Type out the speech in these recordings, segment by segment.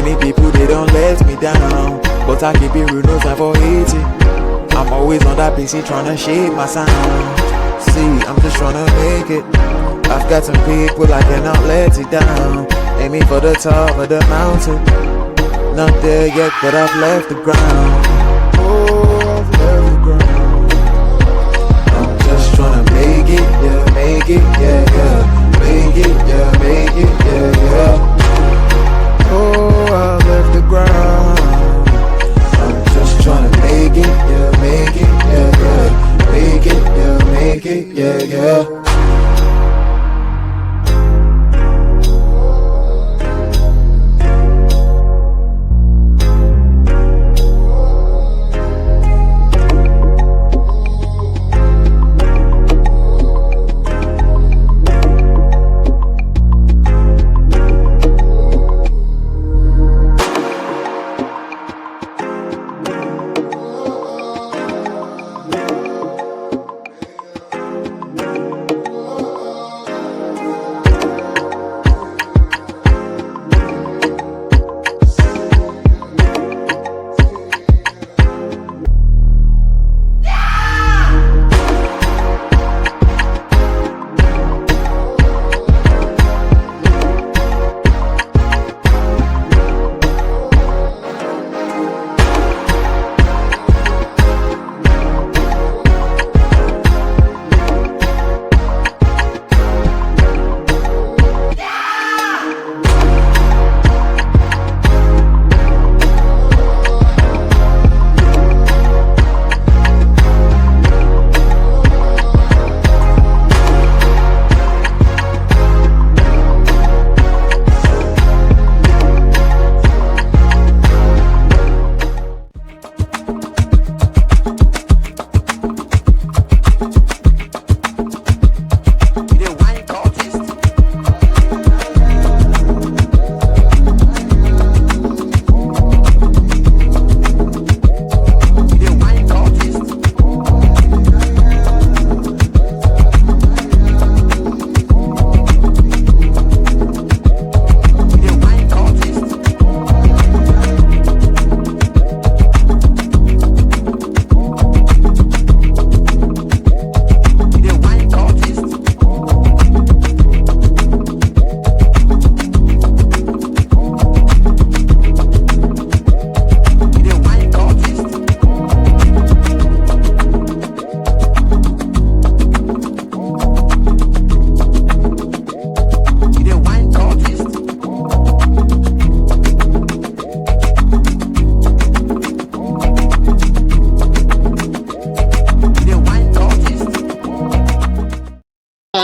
Many people, they don't let me down, but I keep it real, no time for hating. I'm always on that PC trying to shape my sound. See, I'm just trying to make it. I've got some people I cannot let it down. Aiming for the top of the mountain. Not there yet, but I've left the ground. Oh, I've left the ground. I'm just trying to make it, yeah, make it, yeah, yeah. Make it, yeah, make it, yeah, yeah. Oh, I've left the ground. I'm just trying to make it, yeah, make it, yeah, yeah. Make it, yeah, make it, yeah, yeah.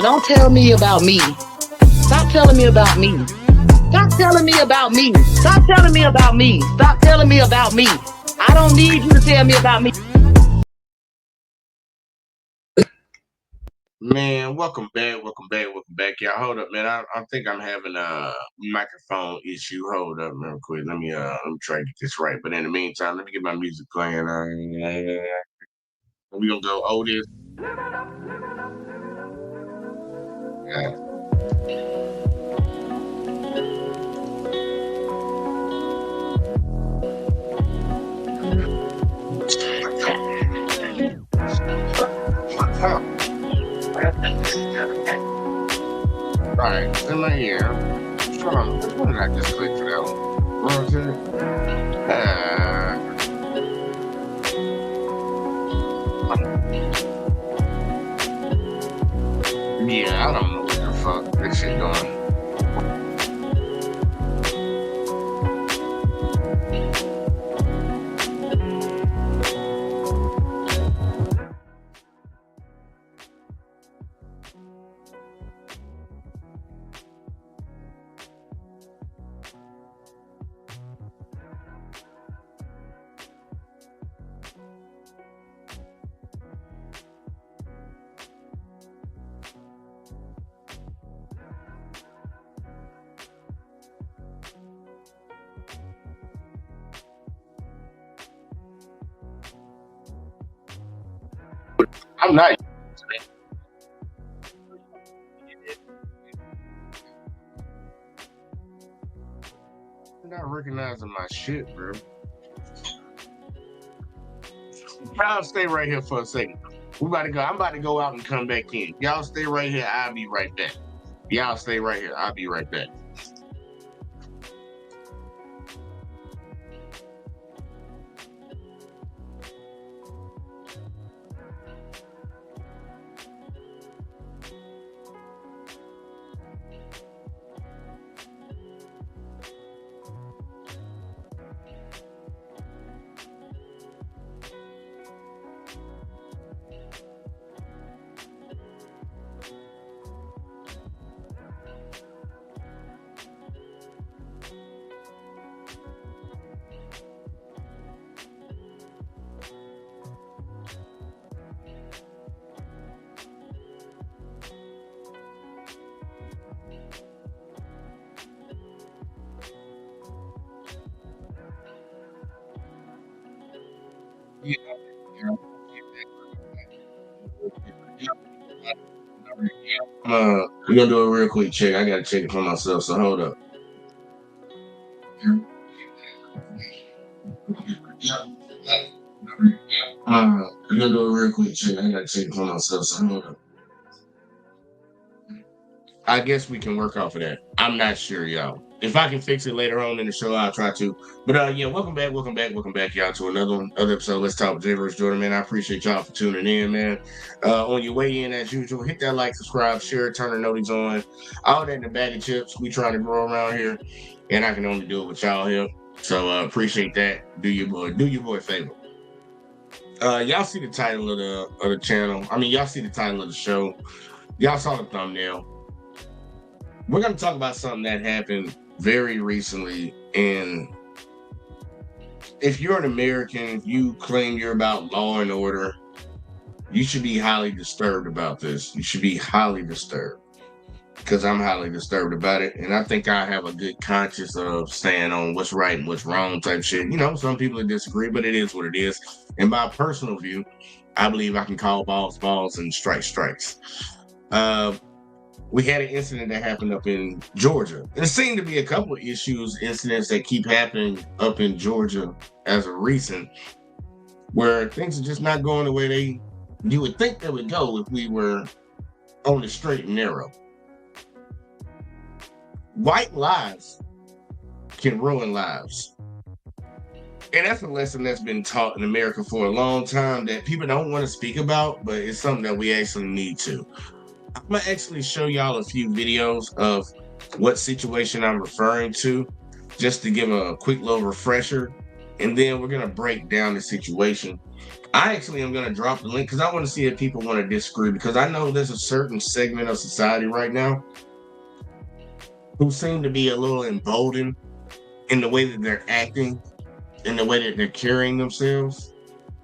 Don't tell me about me. Stop telling me about me. Stop telling me about me. Stop telling me about me. Stop telling me about me. I don't need you to tell me about me. Man, welcome back, y'all. Hold up, man. I think I'm having a microphone issue. Hold up, real quick. Let me try to get this right. But in the meantime, let me get my music playing. We gonna go Otis. Yeah. Right, it's in my ear. Hold on, what did I just click for that one? What was it? Yeah, I don't know what the fuck this shit going. I'm not. not recognizing my shit, bro? Y'all stay right here for a second. We about to go. I'm about to go out and come back in. Y'all stay right here. I'll be right back. Y'all stay right here. I'll be right back. Yeah. We're gonna do a real quick check. I gotta check it for myself, so hold up. We're gonna do a real quick check. I gotta check it for myself, so hold up. I guess we can work off of that. I'm not sure, y'all. If I can fix it later on in the show, I'll try to. But yeah, welcome back, y'all, to another episode. Let's talk with Jay vs. Jordan, man. I appreciate y'all for tuning in, man. On your way in, as usual, hit that like, subscribe, share, turn the notice on. All that in the bag of chips. We trying to grow around here, and I can only do it with y'all here. So appreciate that. Do your boy a favor. Y'all see the title of the channel. I mean, y'all see the title of the show. Y'all saw the thumbnail. We're going to talk about something that happened very recently. And if you're an American, if you claim you're about law and order, you should be highly disturbed about this. You should be highly disturbed, because I'm highly disturbed about it. And I think I have a good conscience of staying on what's right and what's wrong type shit. You know, some people disagree, but it is what it is. In my personal view, I believe I can call balls and strikes. We had an incident that happened up in Georgia. There seemed to be a couple of incidents that keep happening up in Georgia as of recent, where things are just not going the way you would think they would go if we were on the straight and narrow. White lies can ruin lives. And that's a lesson that's been taught in America for a long time that people don't want to speak about, but it's something that we actually need to. I'm going to actually show y'all a few videos of what situation I'm referring to, just to give a quick little refresher. And then we're going to break down the situation. I actually am going to drop the link because I want to see if people want to disagree, because I know there's a certain segment of society right now who seem to be a little emboldened in the way that they're acting, in the way that they're carrying themselves.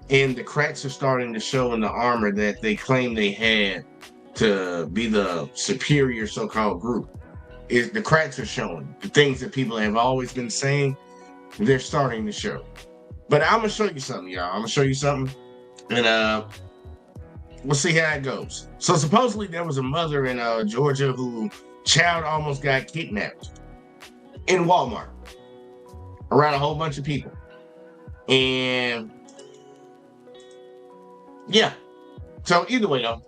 And the cracks are starting to show in the armor that they claim they had to be the superior so-called group. The cracks are showing. The things that people have always been saying, they're starting to show. But I'm gonna show you something, y'all. I'm gonna show you something, and we'll see how it goes. So supposedly there was a mother in Georgia who child almost got kidnapped in Walmart around a whole bunch of people. And yeah, so either way though,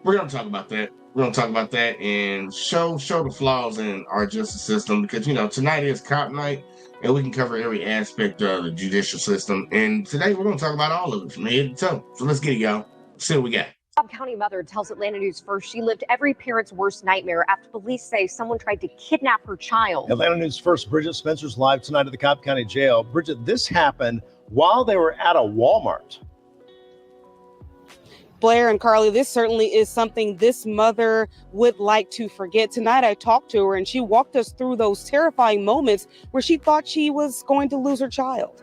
we're going to talk about that. We're going to talk about that and show the flaws in our justice system, because, you know, tonight is cop night and we can cover every aspect of the judicial system. And today we're going to talk about all of it from head to toe. So let's get it, y'all. Let's see what we got. Cobb County mother tells Atlanta News First she lived every parent's worst nightmare after police say someone tried to kidnap her child. Atlanta News First, Bridget Spencer's live tonight at the Cobb County Jail. Bridget, this happened while they were at a Walmart. Blair and Carly, this certainly is something this mother would like to forget. Tonight I talked to her and she walked us through those terrifying moments where she thought she was going to lose her child.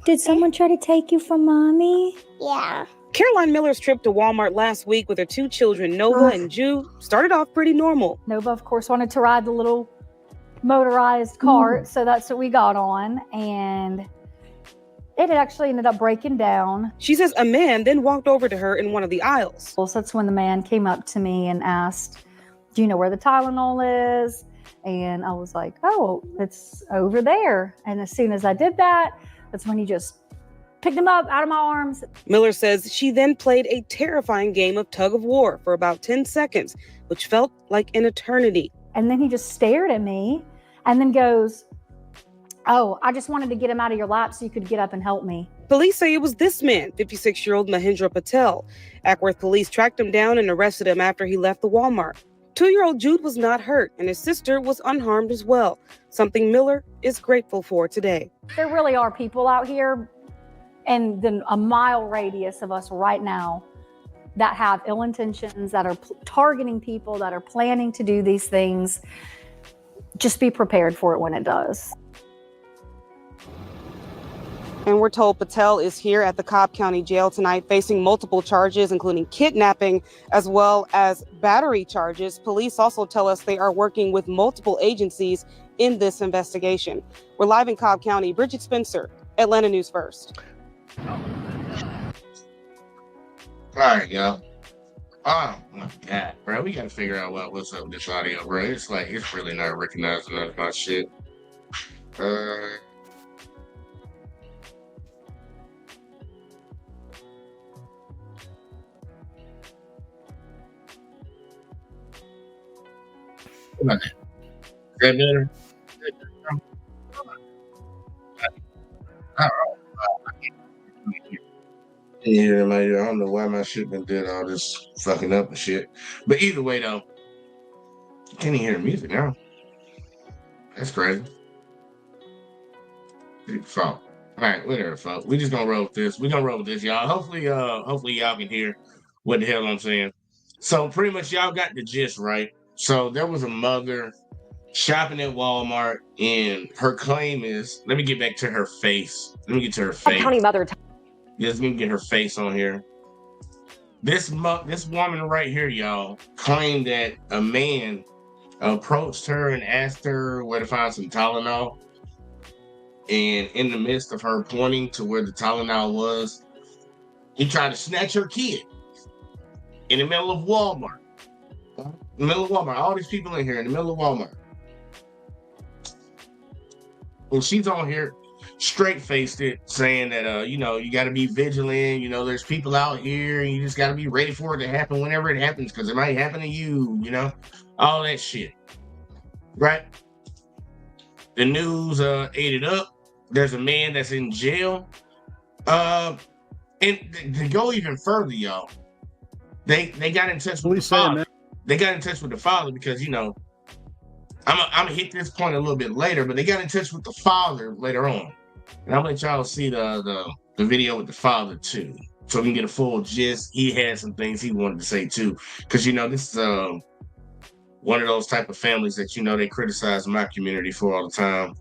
Did someone try to take you from mommy? Yeah. Caroline Miller's trip to Walmart last week with her two children, Nova and Ju, started off pretty normal. Nova, of course, wanted to ride the little motorized cart, so that's what we got on, and it actually ended up breaking down. She says a man then walked over to her in one of the aisles. So that's when the man came up to me and asked, do you know where the Tylenol is? And I was like, oh, it's over there. And as soon as I did that, that's when he just picked him up out of my arms. Miller says she then played a terrifying game of tug of war for about 10 seconds, which felt like an eternity. And then he just stared at me and then goes, oh, I just wanted to get him out of your lap so you could get up and help me. Police say it was this man, 56-year-old Mahendra Patel. Ackworth police tracked him down and arrested him after he left the Walmart. 2-year-old Jude was not hurt, and his sister was unharmed as well, something Miller is grateful for today. There really are people out here in a mile radius of us right now that have ill intentions, that are targeting people, that are planning to do these things. Just be prepared for it when it does. And we're told Patel is here at the Cobb County Jail tonight facing multiple charges, including kidnapping as well as battery charges. Police also tell us they are working with multiple agencies in this investigation. We're live in Cobb County. Bridget Spencer, Atlanta News First. All right, y'all. Oh my God, bro. We got to figure out what's up with this audio, bro. It's like, it's really not recognizing none of my shit. Is that better? Yeah, man, I don't know why my shit been did all this fucking up and shit. But either way, though, you can't even hear the music now. That's crazy. Fault. All right, whatever, folks. We just gonna roll with this. We gonna roll with this, y'all. Hopefully y'all can hear what the hell I'm saying. So pretty much y'all got the gist, right? So there was a mother shopping at Walmart, and her claim is, let me get back to her face. Let me get to her face. County mother. Just gonna get her face on here. This woman right here, y'all, claimed that a man approached her and asked her where to find some Tylenol. And in the midst of her pointing to where the Tylenol was, he tried to snatch her kid in the middle of Walmart. In the middle of Walmart. All these people in here in the middle of Walmart. And she's on here straight-faced it, saying that, you got to be vigilant. There's people out here, and you just got to be ready for it to happen whenever it happens, because it might happen to you, all that shit. Right? The news ate it up. There's a man that's in jail. And to go even further, y'all, they got in touch with the father. They got in touch with the father because, I'm gonna hit this point a little bit later, but they got in touch with the father later on. And I'll let y'all see the video with the father too, so we can get a full gist. He had some things he wanted to say too, because this is one of those type of families that they criticize my community for all the time,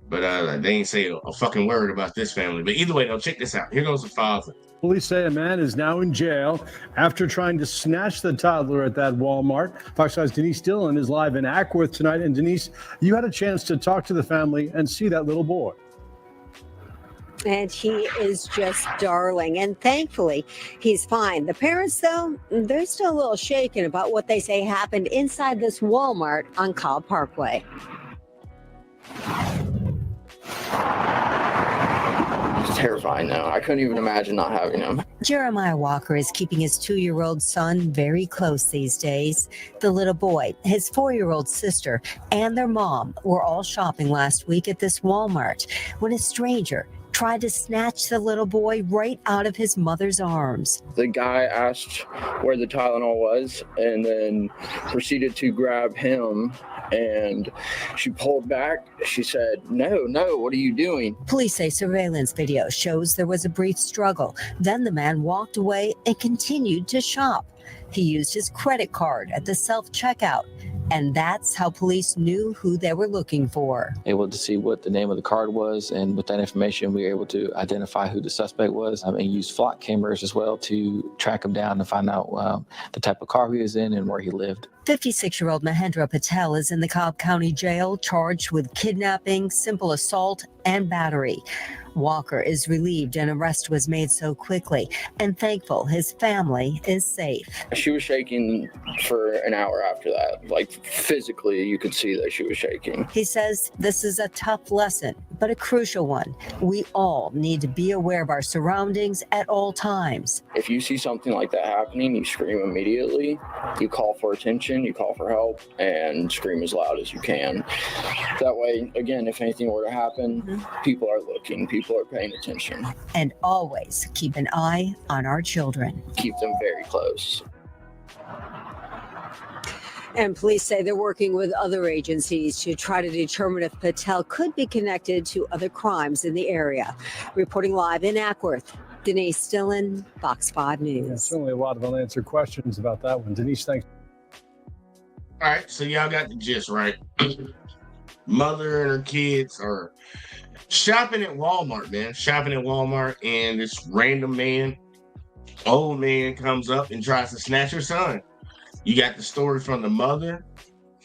but they ain't say a fucking word about this family. But either way, though, check this out. Here goes the father. Police say a man is now in jail after trying to snatch the toddler at that Walmart. Fox 5's Denise Dillon is live in Ackworth tonight. And Denise, you had a chance to talk to the family and see that little boy. And he is just darling. And thankfully, he's fine. The parents, though, they're still a little shaken about what they say happened inside this Walmart on Cobb Parkway. It's terrifying now. I couldn't even imagine not having him. Jeremiah Walker is keeping his 2-year-old son very close these days. The little boy, his 4-year-old sister, and their mom were all shopping last week at this Walmart when a stranger tried to snatch the little boy right out of his mother's arms. The guy asked where the Tylenol was and then proceeded to grab him, and she pulled back. She said, no, what are you doing? Police say surveillance video shows there was a brief struggle. Then the man walked away and continued to shop. He used his credit card at the self-checkout, and that's how police knew who they were looking for. Able to see what the name of the card was, and with that information, we were able to identify who the suspect was, and use flock cameras as well to track him down and find out the type of car he was in and where he lived. 56-year-old Mahendra Patel is in the Cobb County Jail, charged with kidnapping, simple assault, and battery. Walker is relieved an arrest was made so quickly and thankful his family is safe. She was shaking for an hour after that. Like physically, you could see that she was shaking. He says this is a tough lesson, but a crucial one. We all need to be aware of our surroundings at all times. If you see something like that happening, you scream immediately. You call for attention, you call for help, and scream as loud as you can. That way, again, if anything were to happen, people are looking, people are paying attention. And always keep an eye on our children. Keep them very close. And police say they're working with other agencies to try to determine if Patel could be connected to other crimes in the area. Reporting live in Ackworth, Denise Stillen, Fox 5 News. Yeah, certainly a lot of unanswered questions about that one. Denise, thanks. All right, so y'all got the gist, right? Mother and her kids are shopping at Walmart, man. Shopping at Walmart, and this random man, old man, comes up and tries to snatch her son. You got the story from the mother,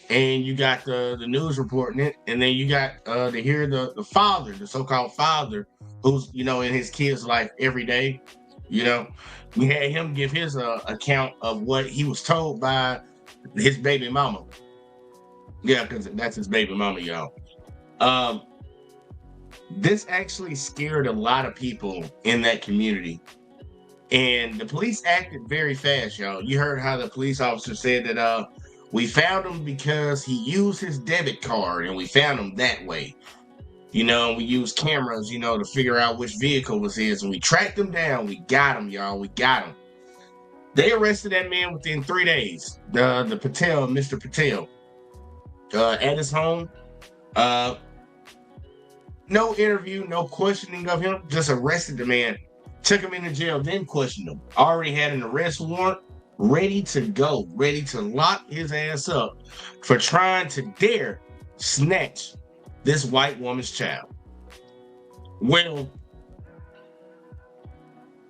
and you got the news reporting it, and then you got to hear the father, the so-called father, who's, you know, in his kid's life every day. You know, we had him give his account of what he was told by his baby mama. Yeah, because that's his baby mama, y'all. This actually scared a lot of people in that community. And the police acted very fast, y'all. You heard how the police officer said that we found him because he used his debit card, and we found him that way. You know, we used cameras, you know, to figure out which vehicle was his, and we tracked him down. We got him, y'all. We got him. They arrested that man within 3 days. The Patel, Mr. Patel, at his home. No interview, no questioning of him. Just arrested the man, took him into jail, then questioned him. Already had an arrest warrant ready to go, ready to lock his ass up for trying to dare snatch this white woman's child. Well,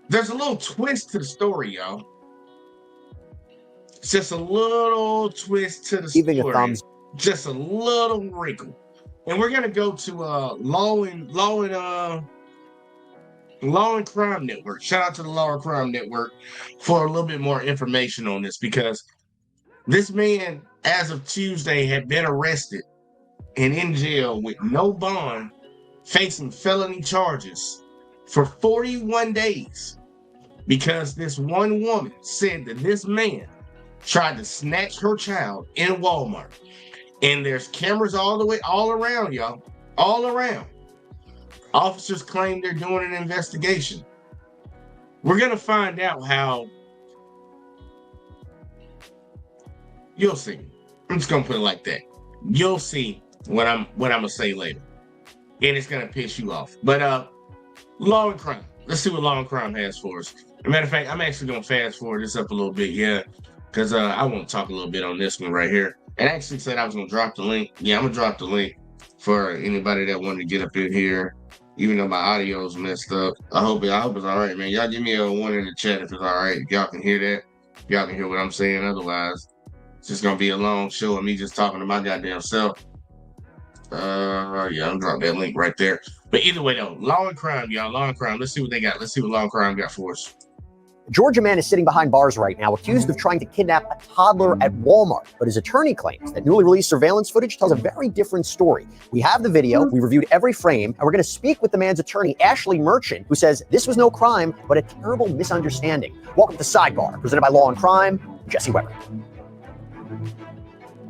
there's a little twist to the story, y'all. It's just a little twist to the story. Just a little wrinkle. And we're gonna go to Law and Crime Network. Shout out to the Law and Crime Network for a little bit more information on this, because this man, as of Tuesday, had been arrested and in jail with no bond, facing felony charges for 41 days because this one woman said that this man tried to snatch her child in Walmart. And there's cameras all around, y'all. All around. Officers claim they're doing an investigation. We're going to find out how. You'll see. I'm just going to put it like that. You'll see what I'm going to say later. And it's going to piss you off. But Law and Crime. Let's see what Law and Crime has for us. As a matter of fact, I'm actually going to fast forward this up a little bit, yeah. Because I want to talk a little bit on this one right here. And I actually said I was going to drop the link. Yeah, I'm going to drop the link for anybody that wanted to get up in here, even though my audio is messed up. I hope it's all right, man. Y'all give me a one in the chat if it's all right. If y'all can hear that. If y'all can hear what I'm saying. Otherwise, it's just going to be a long show of me just talking to my goddamn self. Yeah, I'm drop that link right there. But either way, though, Law and Crime, y'all. Law and Crime. Let's see what they got. Let's see what Law and Crime got for us. A Georgia man is sitting behind bars right now, accused of trying to kidnap a toddler at Walmart. But his attorney claims that newly released surveillance footage tells a very different story. We have the video, we reviewed every frame, and we're going to speak with the man's attorney, Ashley Merchant, who says this was no crime, but a terrible misunderstanding. Welcome to Sidebar, presented by Law and Crime, Jesse Weber.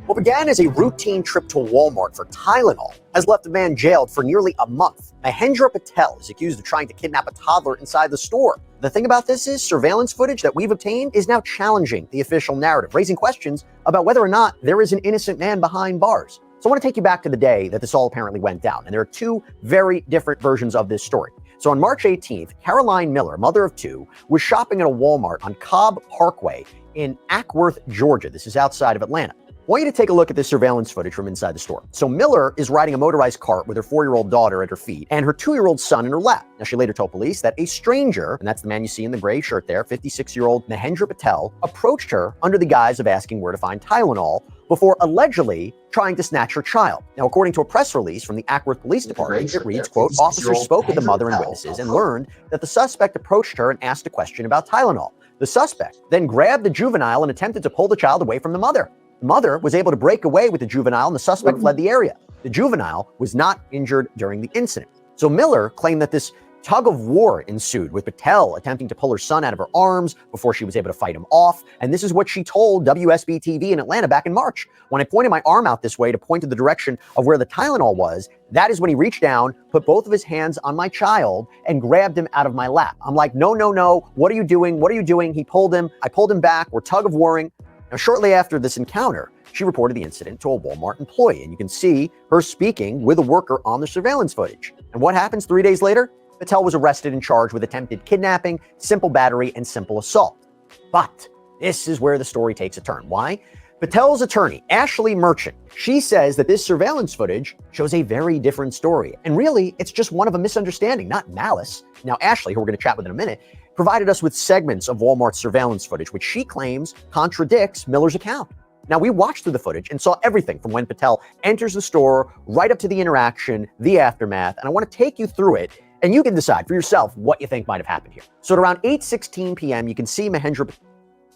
What began as a routine trip to Walmart for Tylenol has left the man jailed for nearly a month. Mahendra Patel is accused of trying to kidnap a toddler inside the store. The thing about this is surveillance footage that we've obtained is now challenging the official narrative, raising questions about whether or not there is an innocent man behind bars. So I want to take you back to the day that this all apparently went down. And there are two very different versions of this story. So on March 18th, Caroline Miller, mother of two, was shopping at a Walmart on Cobb Parkway in Ackworth, Georgia. This is outside of Atlanta. I want you to take a look at this surveillance footage from inside the store. So Miller is riding a motorized cart with her 4-year-old daughter at her feet and her 2-year-old son in her lap. Now, she later told police that a stranger, and that's the man you see in the gray shirt there, 56-year-old Mahendra Patel, approached her under the guise of asking where to find Tylenol before allegedly trying to snatch her child. Now, according to a press release from the Ackworth Police Department, it reads, quote, officers spoke with the mother and witnesses and learned that the suspect approached her and asked a question about Tylenol. The suspect then grabbed the juvenile and attempted to pull the child away from the mother. The mother was able to break away with the juvenile and the suspect fled the area. The juvenile was not injured during the incident. So Miller claimed that this tug of war ensued, with Patel attempting to pull her son out of her arms before she was able to fight him off. And this is what she told WSB TV in Atlanta back in March. When I pointed my arm out this way to point to the direction of where the Tylenol was, that is when he reached down, put both of his hands on my child, and grabbed him out of my lap. I'm like, no, no, no. What are you doing? What are you doing? He pulled him. I pulled him back. We're tug of warring. Now, shortly after this encounter, she reported the incident to a Walmart employee, and you can see her speaking with a worker on the surveillance footage. And what happens 3 days later? Patel was arrested and charged with attempted kidnapping, simple battery, and simple assault. But this is where the story takes a turn. Why? Patel's attorney, Ashley Merchant, she says that this surveillance footage shows a very different story. And really, it's just one of a misunderstanding, not malice. Now, Ashley, who we're going to chat with in a minute, provided us with segments of Walmart's surveillance footage, which she claims contradicts Miller's account. Now, we watched through the footage and saw everything from when Patel enters the store right up to the interaction, the aftermath, and I want to take you through it, and you can decide for yourself what you think might have happened here. So at around 8:16 p.m., you can see Mahendra.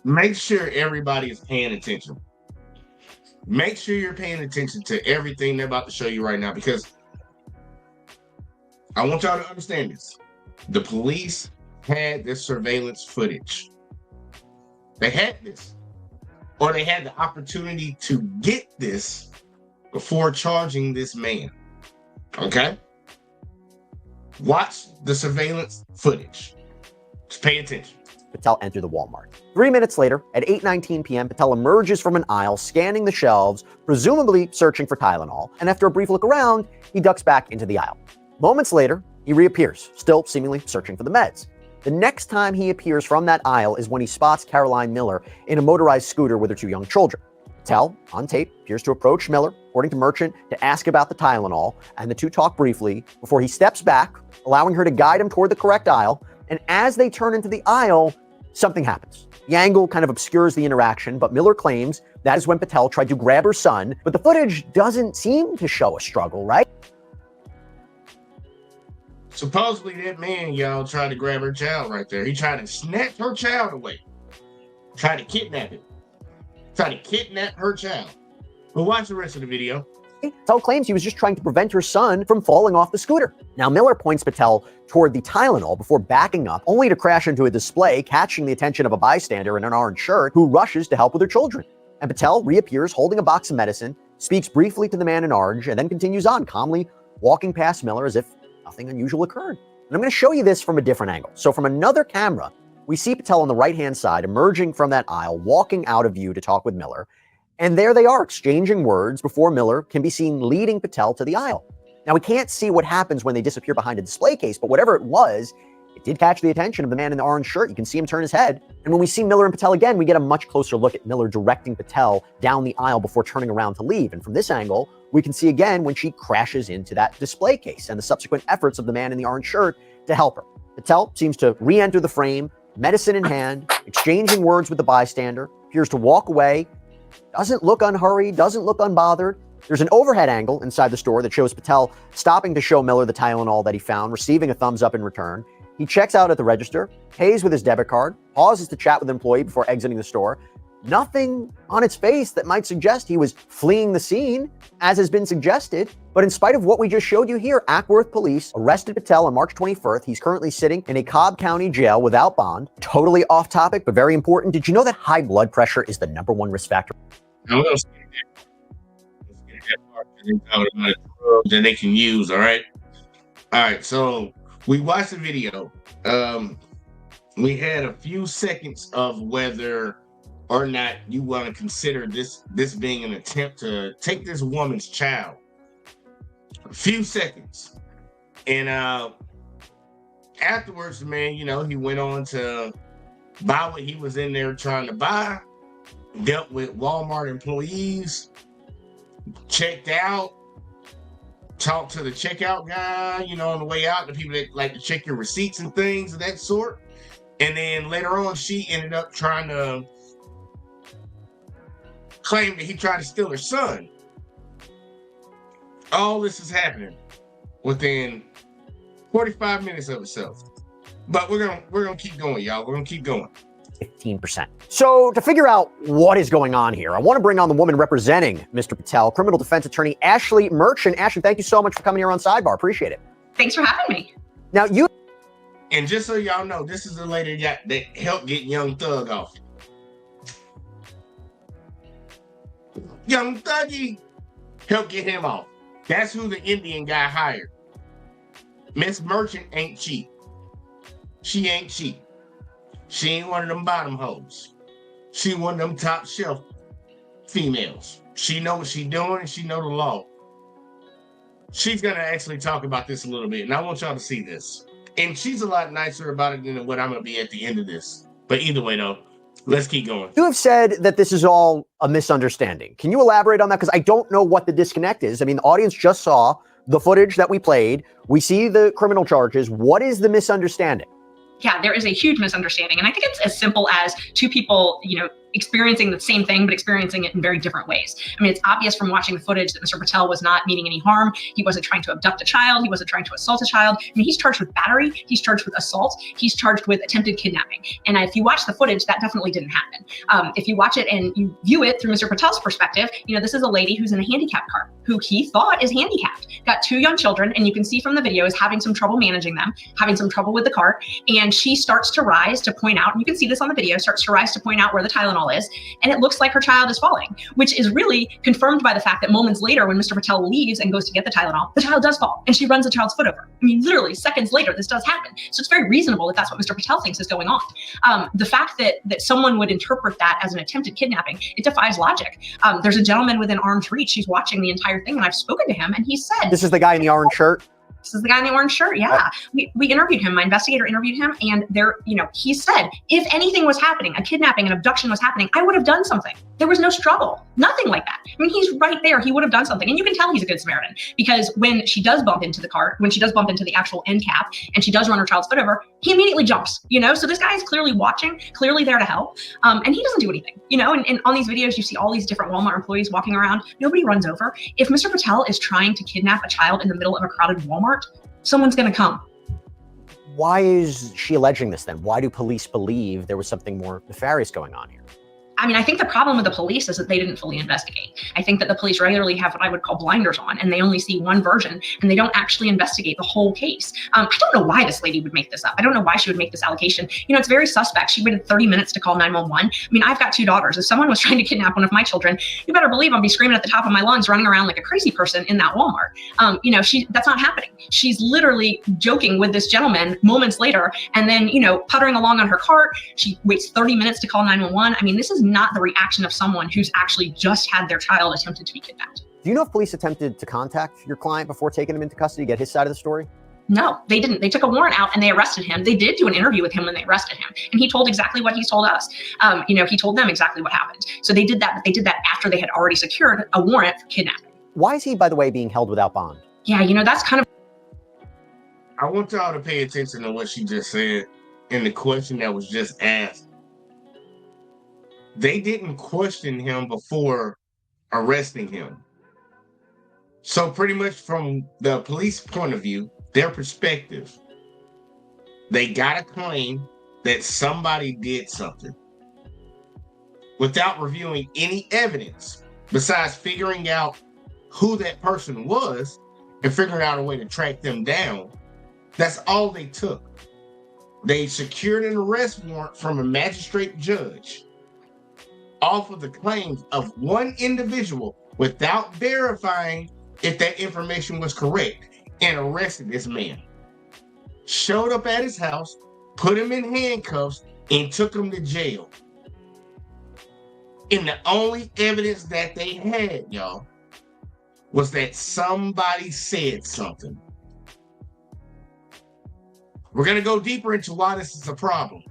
Make sure everybody is paying attention. Make sure you're paying attention to everything they're about to show you right now, because I want y'all to understand this. The police had this surveillance footage. They had this, or they had the opportunity to get this before charging this man. Okay? Watch the surveillance footage. Just pay attention. Patel entered the Walmart. 3 minutes later, at 8:19 p.m., Patel emerges from an aisle, scanning the shelves, presumably searching for Tylenol, and after a brief look around, he ducks back into the aisle. Moments later, he reappears, still seemingly searching for the meds. The next time he appears from that aisle is when he spots Caroline Miller in a motorized scooter with her 2 young children. Patel, on tape, appears to approach Miller, according to Merchant, to ask about the Tylenol, and the two talk briefly before he steps back, allowing her to guide him toward the correct aisle, and as they turn into the aisle, something happens. The angle kind of obscures the interaction, but Miller claims that is when Patel tried to grab her son, but the footage doesn't seem to show a struggle, right? Supposedly that man, y'all, tried to grab her child right there. He tried to snatch her child away. Tried to kidnap it. Tried to kidnap her child. But watch the rest of the video. Patel claims he was just trying to prevent her son from falling off the scooter. Now, Miller points Patel toward the Tylenol before backing up, only to crash into a display, catching the attention of a bystander in an orange shirt who rushes to help with her children. And Patel reappears holding a box of medicine, speaks briefly to the man in orange, and then continues on, calmly walking past Miller as if nothing unusual occurred. And I'm going to show you this from a different angle. So from another camera, we see Patel on the right-hand side emerging from that aisle, walking out of view to talk with Miller. And there they are, exchanging words before Miller can be seen leading Patel to the aisle. Now, we can't see what happens when they disappear behind a display case, but whatever it was, it did catch the attention of the man in the orange shirt. You can see him turn his head. And when we see Miller and Patel again, we get a much closer look at Miller directing Patel down the aisle before turning around to leave. And from this angle, we can see again when she crashes into that display case and the subsequent efforts of the man in the orange shirt to help her. Patel seems to re-enter the frame, medicine in hand, exchanging words with the bystander, appears to walk away, doesn't look unhurried, doesn't look unbothered. There's an overhead angle inside the store that shows Patel stopping to show Miller the Tylenol that he found, receiving a thumbs up in return. He checks out at the register, pays with his debit card, pauses to chat with an employee before exiting the store. Nothing on its face that might suggest he was fleeing the scene, as has been suggested. But in spite of what we just showed you here, Ackworth police arrested Patel on March 24th. He's currently sitting in a Cobb County jail without bond. Totally off topic, but very important. Did you know that high blood pressure is the #1 risk factor? Now, let's get that part that they can use, all right? All right, so we watched the video. We had a few seconds of whether or not you want to consider this being an attempt to take this woman's child. A few seconds. And afterwards, the man, he went on to buy what he was in there trying to buy. dealt with Walmart employees, checked out, talked to the checkout guy, on the way out, the people that like to check your receipts and things of that sort. And then later on, she ended up trying to claim that he tried to steal her son. All this is happening within 45 minutes of itself. But we're gonna keep going, y'all. We're gonna keep going. 15%. So to figure out what is going on here, I want to bring on the woman representing Mr. Patel, criminal defense attorney Ashley Merchant. Ashley, thank you so much for coming here on Sidebar. Appreciate it. Thanks for having me. Now you... And just so y'all know, this is the lady that helped get Young Thug off. Young Thuggy helped get him off. That's who the Indian guy hired. Miss Merchant ain't cheap. She ain't cheap. She ain't one of them bottom hoes. She one of them top shelf females. She know what she doing and she know the law. She's gonna actually talk about this a little bit, and I want y'all to see this. And she's a lot nicer about it than what I'm gonna be at the end of this. But either way though, let's keep going. You have said that this is all a misunderstanding. Can you elaborate on that? Because I don't know what the disconnect is. I mean, the audience just saw the footage that we played. We see the criminal charges. What is the misunderstanding? Yeah, there is a huge misunderstanding. And I think it's as simple as two people, experiencing the same thing, but experiencing it in very different ways. I mean, it's obvious from watching the footage that Mr. Patel was not meaning any harm. He wasn't trying to abduct a child. He wasn't trying to assault a child. I mean, he's charged with battery. He's charged with assault. He's charged with attempted kidnapping. And if you watch the footage, that definitely didn't happen. If you watch it and you view it through Mr. Patel's perspective, this is a lady who's in a handicapped car, who he thought is handicapped, got two young children, and you can see from the video is having some trouble managing them, having some trouble with the cart. And she starts to rise to point out, and you can see this on the video, starts to rise to point out where the Tylenol is. And it looks like her child is falling, which is really confirmed by the fact that moments later, when Mr. Patel leaves and goes to get the Tylenol, the child does fall and she runs the child's foot over. I mean, literally seconds later, this does happen. So it's very reasonable that that's what Mr. Patel thinks is going on. The fact that someone would interpret that as an attempted kidnapping, it defies logic. There's a gentleman within arm's reach. He's watching the entire thing, and I've spoken to him, and he said— This is the guy in the orange shirt? This is the guy in the orange shirt. Yeah. We interviewed him. My investigator interviewed him, and he said, if anything was happening, a kidnapping, an abduction was happening, I would have done something. There was no struggle, nothing like that. I mean, he's right there. He would have done something. And you can tell he's a good Samaritan, because when she does bump into the cart, when she does bump into the actual end cap and she does run her child's foot over, he immediately jumps, so this guy is clearly watching, clearly there to help. And he doesn't do anything, and on these videos, you see all these different Walmart employees walking around. Nobody runs over. If Mr. Patel is trying to kidnap a child in the middle of a crowded Walmart, someone's going to come. Why is she alleging this then? Why do police believe there was something more nefarious going on here? I mean, I think the problem with the police is that they didn't fully investigate. I think that the police regularly have what I would call blinders on, and they only see one version, and they don't actually investigate the whole case. I don't know why this lady would make this up. I don't know why she would make this allegation. It's very suspect. She waited 30 minutes to call 911. I mean, I've got two daughters. If someone was trying to kidnap one of my children, you better believe I'd be screaming at the top of my lungs, running around like a crazy person in that Walmart. That's not happening. She's literally joking with this gentleman moments later, and then, puttering along on her cart. She waits 30 minutes to call 911. I mean, this is not the reaction of someone who's actually just had their child attempted to be kidnapped. Do you know if police attempted to contact your client before taking him into custody to get his side of the story? No, they didn't. They took a warrant out and they arrested him. They did do an interview with him when they arrested him, and he told exactly what he's told us. He told them exactly what happened. So they did that, but they did that after they had already secured a warrant for kidnapping. Why is he, by the way, being held without bond? Yeah, that's kind of— I want y'all to pay attention to what she just said and the question that was just asked. They didn't question him before arresting him. So pretty much from the police point of view, their perspective, they got a claim that somebody did something without reviewing any evidence besides figuring out who that person was and figuring out a way to track them down. That's all they took. They secured an arrest warrant from a magistrate judge off of the claims of one individual without verifying if that information was correct, and arrested this man. Showed up at his house, put him in handcuffs, and took him to jail. And the only evidence that they had, y'all, was that somebody said something. We're going to go deeper into why this is a problem.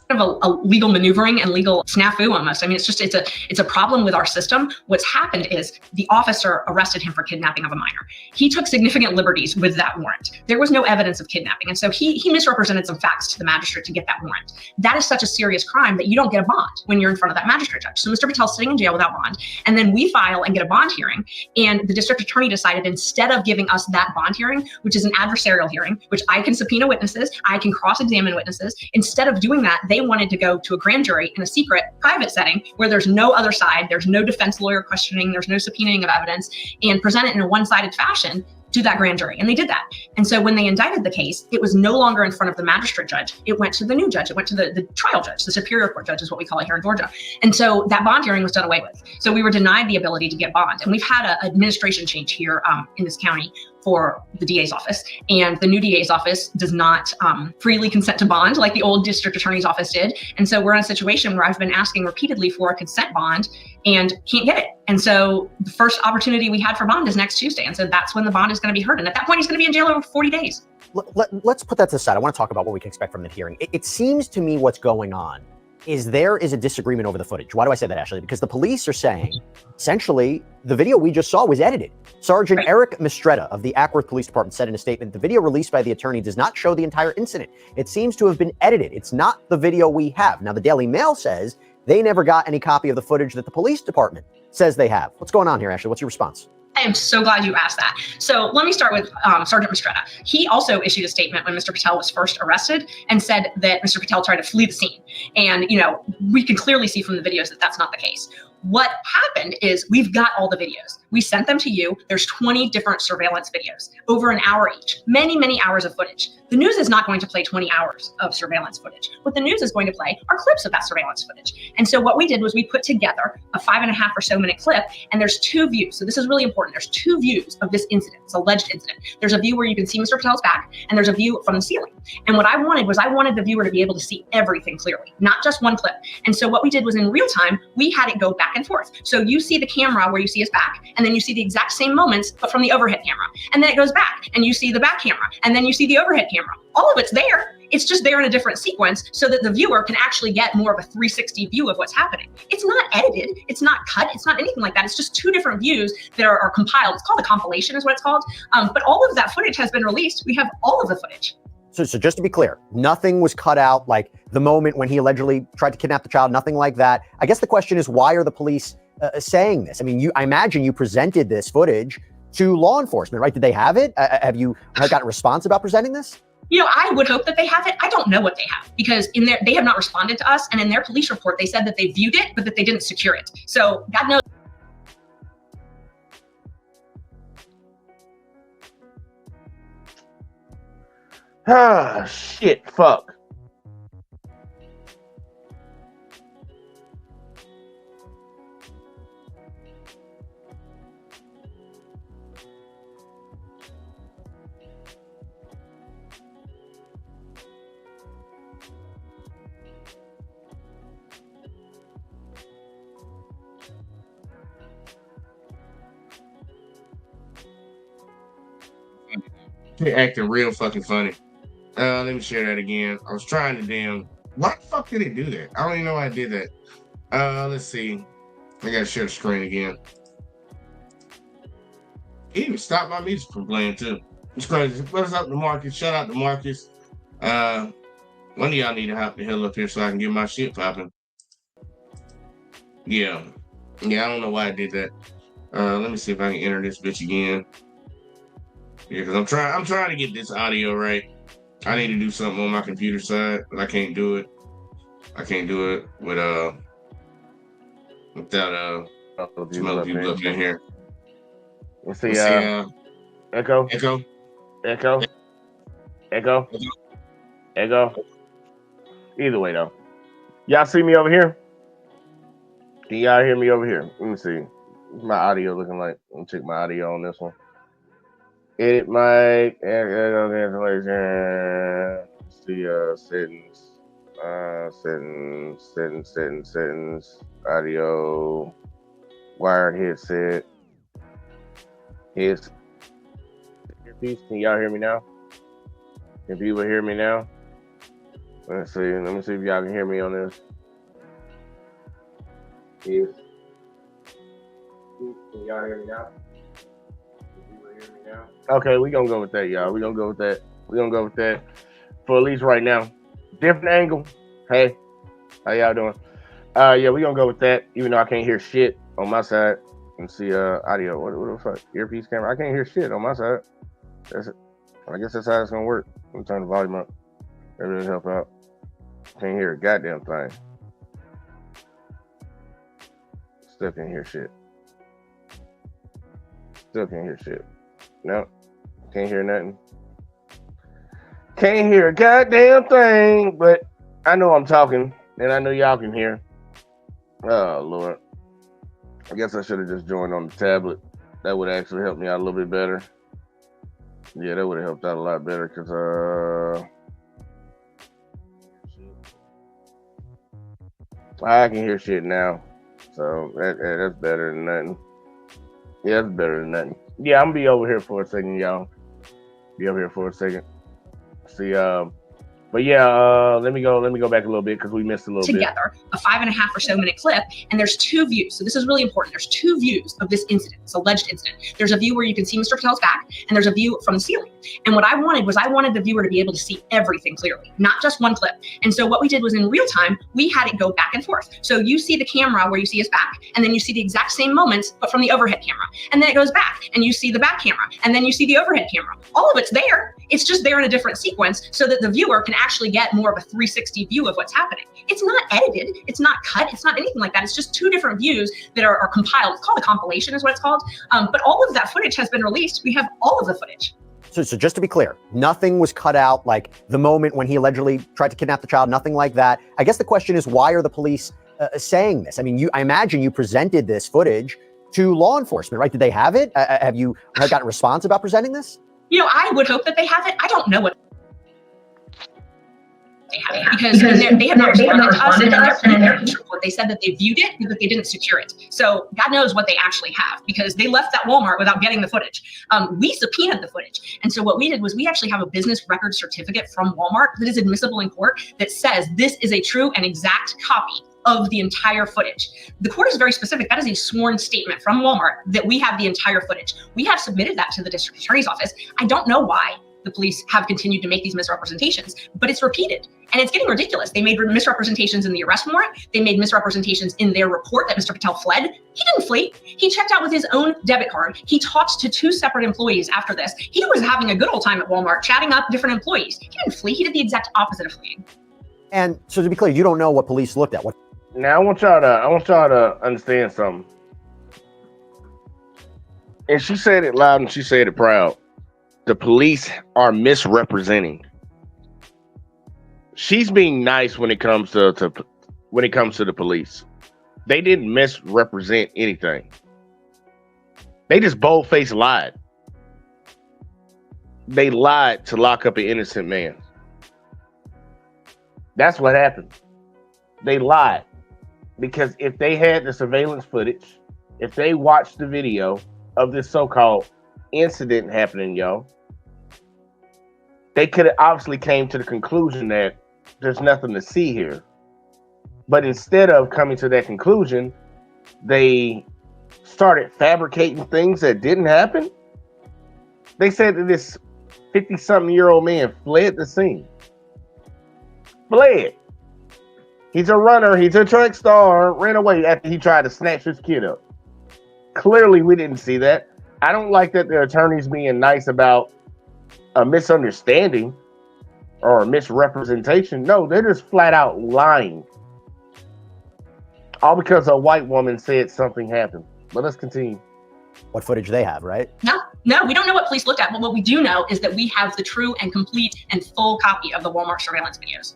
of a legal maneuvering and legal snafu almost. I mean, it's a problem with our system. What's happened is the officer arrested him for kidnapping of a minor. He took significant liberties with that warrant. There was no evidence of kidnapping. And so he misrepresented some facts to the magistrate to get that warrant. That is such a serious crime that you don't get a bond when you're in front of that magistrate judge. So Mr. Patel's sitting in jail without bond. And then we file and get a bond hearing. And the district attorney decided instead of giving us that bond hearing, which is an adversarial hearing, which I can subpoena witnesses, I can cross-examine witnesses, instead of doing that, they wanted to go to a grand jury in a secret private setting where there's no other side, there's no defense lawyer questioning, there's no subpoenaing of evidence, and present it in a one-sided fashion to that grand jury. And they did that. And so when they indicted the case, it was no longer in front of the magistrate judge. It went to the new judge. It went to the trial judge. The superior court judge is what we call it here in Georgia. And so that bond hearing was done away with. So we were denied the ability to get bond. And we've had an administration change here in this county for the DA's office. And the new DA's office does not freely consent to bond like the old district attorney's office did. And so we're in a situation where I've been asking repeatedly for a consent bond and can't get it. And so the first opportunity we had for bond is next Tuesday. And so that's when the bond is going to be heard. And at that point, he's going to be in jail over 40 days. Let's put that to the side. I want to talk about what we can expect from the hearing. It seems to me what's going on is there is a disagreement over the footage. Why do I say that, Ashley? Because the police are saying, essentially, the video we just saw was edited. Sergeant Eric Mistretta of the Ackworth Police Department said in a statement, the video released by the attorney does not show the entire incident. It seems to have been edited. It's not the video we have. Now, the Daily Mail says they never got any copy of the footage that the police department says they have. What's going on here, Ashley? What's your response? I am so glad you asked that. So let me start with Sergeant Mistretta. He also issued a statement when Mr. Patel was first arrested and said that Mr. Patel tried to flee the scene. And, you know, we can clearly see from the videos that that's not the case. What happened is we've got all the videos. We sent them to you. There's 20 different surveillance videos, over an hour each, many, many hours of footage. The news is not going to play 20 hours of surveillance footage. What the news is going to play are clips of that surveillance footage. And so what we did was we put together a 5.5 or so minute clip, and there's two views. So this is really important. There's two views of this incident, this alleged incident. There's a view where you can see Mr. Patel's back, and there's a view from the ceiling. And what I wanted was I wanted the viewer to be able to see everything clearly, not just one clip. And so what we did was in real time, we had it go back and forth. So you see the camera where you see his back, and then you see the exact same moments, but from the overhead camera. And then it goes back, and you see the back camera, and then you see the overhead camera. All of it's there. It's just there in a different sequence so that the viewer can actually get more of a 360 view of what's happening. It's not edited. It's not cut. It's not anything like that. It's just two different views that are compiled. It's called a compilation is what it's called. But all of that footage has been released. We have all of the footage. So just to be clear, nothing was cut out, like the moment when he allegedly tried to kidnap the child, nothing like that. I guess the question is, why are the police saying this? I mean, I imagine you presented this footage to law enforcement, right? Did they have it? Have you gotten a response about presenting this? You know, I would hope that they have it. I don't know what they have because they have not responded to us. And in their police report, they said that they viewed it, but that they didn't secure it. So God knows. Ah, shit, fuck. They're acting real fucking funny. Let me share that again. I was trying to why the fuck did it do that? I don't even know why I did that. Let's see. I gotta share the screen again. It even stopped my music from playing too. It's crazy. What's up to Marcus? Shout out to Marcus. One of y'all need to hop the hell up here so I can get my shit popping. Yeah, I don't know why I did that. Let me see if I can enter this bitch again. Yeah, because I'm trying to get this audio right. I need to do something on my computer side, but I can't do it. I can't do it without some other people up in here. Let's see, echo. Either way though. Y'all see me over here? Can y'all hear me over here? Let me see. What's my audio looking like? Let me check my audio on this one. Edit mic, cancellation. See, settings, audio, wired headset. Earpiece. Can y'all hear me now? If you will hear me now. Let's see. Let me see if y'all can hear me on this. Yes. Can y'all hear me now? Okay, we're gonna go with that, y'all. We're gonna go with that. We're gonna go with that for at least right now. Different angle. Hey, how y'all doing? Yeah, we're gonna go with that, even though I can't hear shit on my side. Let's see, audio. What the fuck? Earpiece camera. I can't hear shit on my side. That's it. I guess that's how it's gonna work. Let me turn the volume up. Maybe it'll help out. Can't hear a goddamn thing. Still can't hear shit. Still can't hear shit. No, can't hear nothing. Can't hear a goddamn thing, but I know I'm talking, and I know y'all can hear. Oh, Lord. I guess I should have just joined on the tablet. That would actually help me out a little bit better. Yeah, that would have helped out a lot better, because, I can hear shit now. So, that's better than nothing. Yeah, that's better than nothing. Yeah, I'm going to be over here for a second, y'all. Be over here for a second. See, but yeah, let me go back a little bit because we missed a little bit. Together, a 5.5 or so minute clip, and there's two views. So this is really important. There's two views of this incident, this alleged incident. There's a view where you can see Mr. Patel's back, and there's a view from the ceiling. And what I wanted the viewer to be able to see everything clearly, not just one clip. And so what we did was in real time, we had it go back and forth. So you see the camera where you see his back, and then you see the exact same moments, but from the overhead camera. And then it goes back, and you see the back camera, and then you see the overhead camera. All of it's there. It's just there in a different sequence so that the viewer can actually get more of a 360 view of what's happening. It's not edited, it's not cut, it's not anything like that. It's just two different views that are compiled. It's called a compilation is what it's called. But all of that footage has been released. We have all of the footage. So just to be clear, nothing was cut out, like the moment when he allegedly tried to kidnap the child, nothing like that. I guess the question is, why are the police saying this? I mean, I imagine you presented this footage to law enforcement, right? Did they have it? Have you gotten a response about presenting this? You know, I would hope that they have it. I don't know what they have it because they have not responded to us, and in their report they said that they viewed it but they didn't secure it. So God knows what they actually have, because they left that Walmart without getting the footage. We subpoenaed the footage, and so what we did was we actually have a business record certificate from Walmart that is admissible in court that says this is a true and exact copy of the entire footage. The court is very specific. That is a sworn statement from Walmart that we have the entire footage. We have submitted that to the district attorney's office. I don't know why the police have continued to make these misrepresentations, but it's repeated and it's getting ridiculous. They made misrepresentations in the arrest warrant. They made misrepresentations in their report that Mr. Patel fled. He didn't flee. He checked out with his own debit card. He talked to two separate employees after this. He was having a good old time at Walmart, chatting up different employees. He didn't flee. He did the exact opposite of fleeing. And so to be clear, you don't know what police looked at. Now I want y'all to understand something. And she said it loud and she said it proud. The police are misrepresenting. She's being nice when it comes to the police. They didn't misrepresent anything. They just bold-faced lied. They lied to lock up an innocent man. That's what happened. They lied. Because if they had the surveillance footage, if they watched the video of this so-called incident happening, y'all, they could have obviously came to the conclusion that there's nothing to see here. But instead of coming to that conclusion, they started fabricating things that didn't happen. They said that this 50-something-year-old man fled the scene. Fled. He's a runner. He's a track star. Ran away after he tried to snatch his kid up. Clearly, we didn't see that. I don't like that the attorney's being nice about a misunderstanding or a misrepresentation. No, they're just flat out lying. All because a white woman said something happened. But let's continue. What footage they have, right? No, we don't know what police looked at, but what we do know is that we have the true and complete and full copy of the Walmart surveillance videos.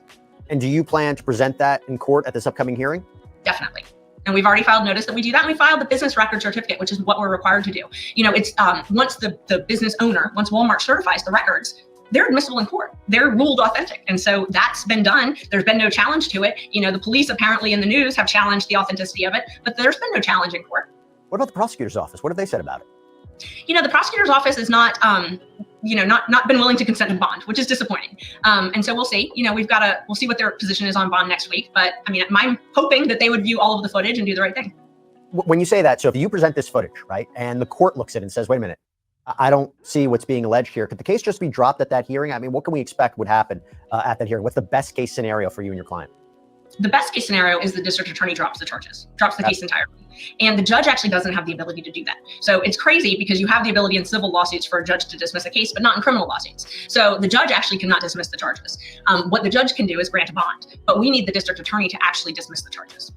And do you plan to present that in court at this upcoming hearing? Definitely. And we've already filed notice that we do that. And we filed the business record certificate, which is what we're required to do. You know, it's once the business owner, once Walmart certifies the records, they're admissible in court. They're ruled authentic. And so that's been done. There's been no challenge to it. You know, the police apparently in the news have challenged the authenticity of it, but there's been no challenge in court. What about the prosecutor's office? What have they said about it? You know, the prosecutor's office is not, not been willing to consent to bond, which is disappointing. And so we'll see. We'll see what their position is on bond next week. But I mean, I'm hoping that they would view all of the footage and do the right thing. When you say that, so if you present this footage, right, and the court looks at it and says, wait a minute, I don't see what's being alleged here, could the case just be dropped at that hearing? I mean, what can we expect would happen at that hearing? What's the best case scenario for you and your client? The best case scenario is the district attorney drops the charges, drops the case entirely. And the judge actually doesn't have the ability to do that. So it's crazy because you have the ability in civil lawsuits for a judge to dismiss a case, but not in criminal lawsuits. So the judge actually cannot dismiss the charges. What the judge can do is grant a bond, but we need the district attorney to actually dismiss the charges.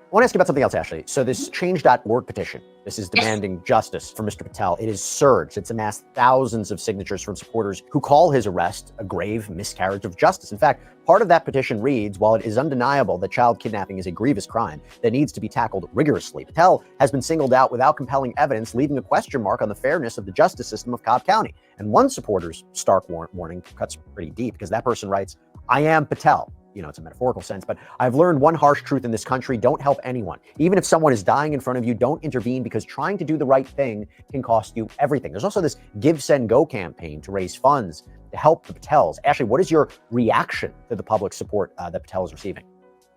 I want to ask you about something else, Ashley. So this change.org petition, this is demanding justice for Mr. Patel. It has surged. It's amassed thousands of signatures from supporters who call his arrest a grave miscarriage of justice. In fact, part of that petition reads, while it is undeniable that child kidnapping is a grievous crime that needs to be tackled rigorously, Patel has been singled out without compelling evidence, leaving a question mark on the fairness of the justice system of Cobb County. And one supporter's stark warning cuts pretty deep because that person writes, I am Patel. It's a metaphorical sense, but I've learned one harsh truth in this country: don't help anyone. Even if someone is dying in front of you, don't intervene, because trying to do the right thing can cost you everything. There's also this Give, Send, Go campaign to raise funds to help the Patels. Ashley, what is your reaction to the public support that Patel is receiving?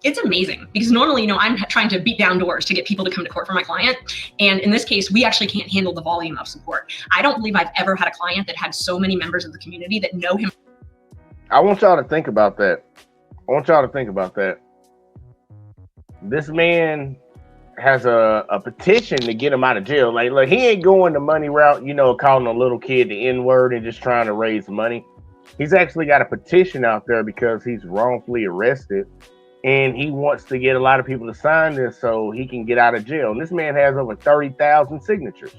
It's amazing because normally, I'm trying to beat down doors to get people to come to court for my client. And in this case, we actually can't handle the volume of support. I don't believe I've ever had a client that had so many members of the community that know him. I want y'all to think about that. This man has a petition to get him out of jail. Like he ain't going the money route, calling a little kid the N-word and just trying to raise money. He's actually got a petition out there because he's wrongfully arrested and he wants to get a lot of people to sign this so he can get out of jail. And this man has over 30,000 signatures.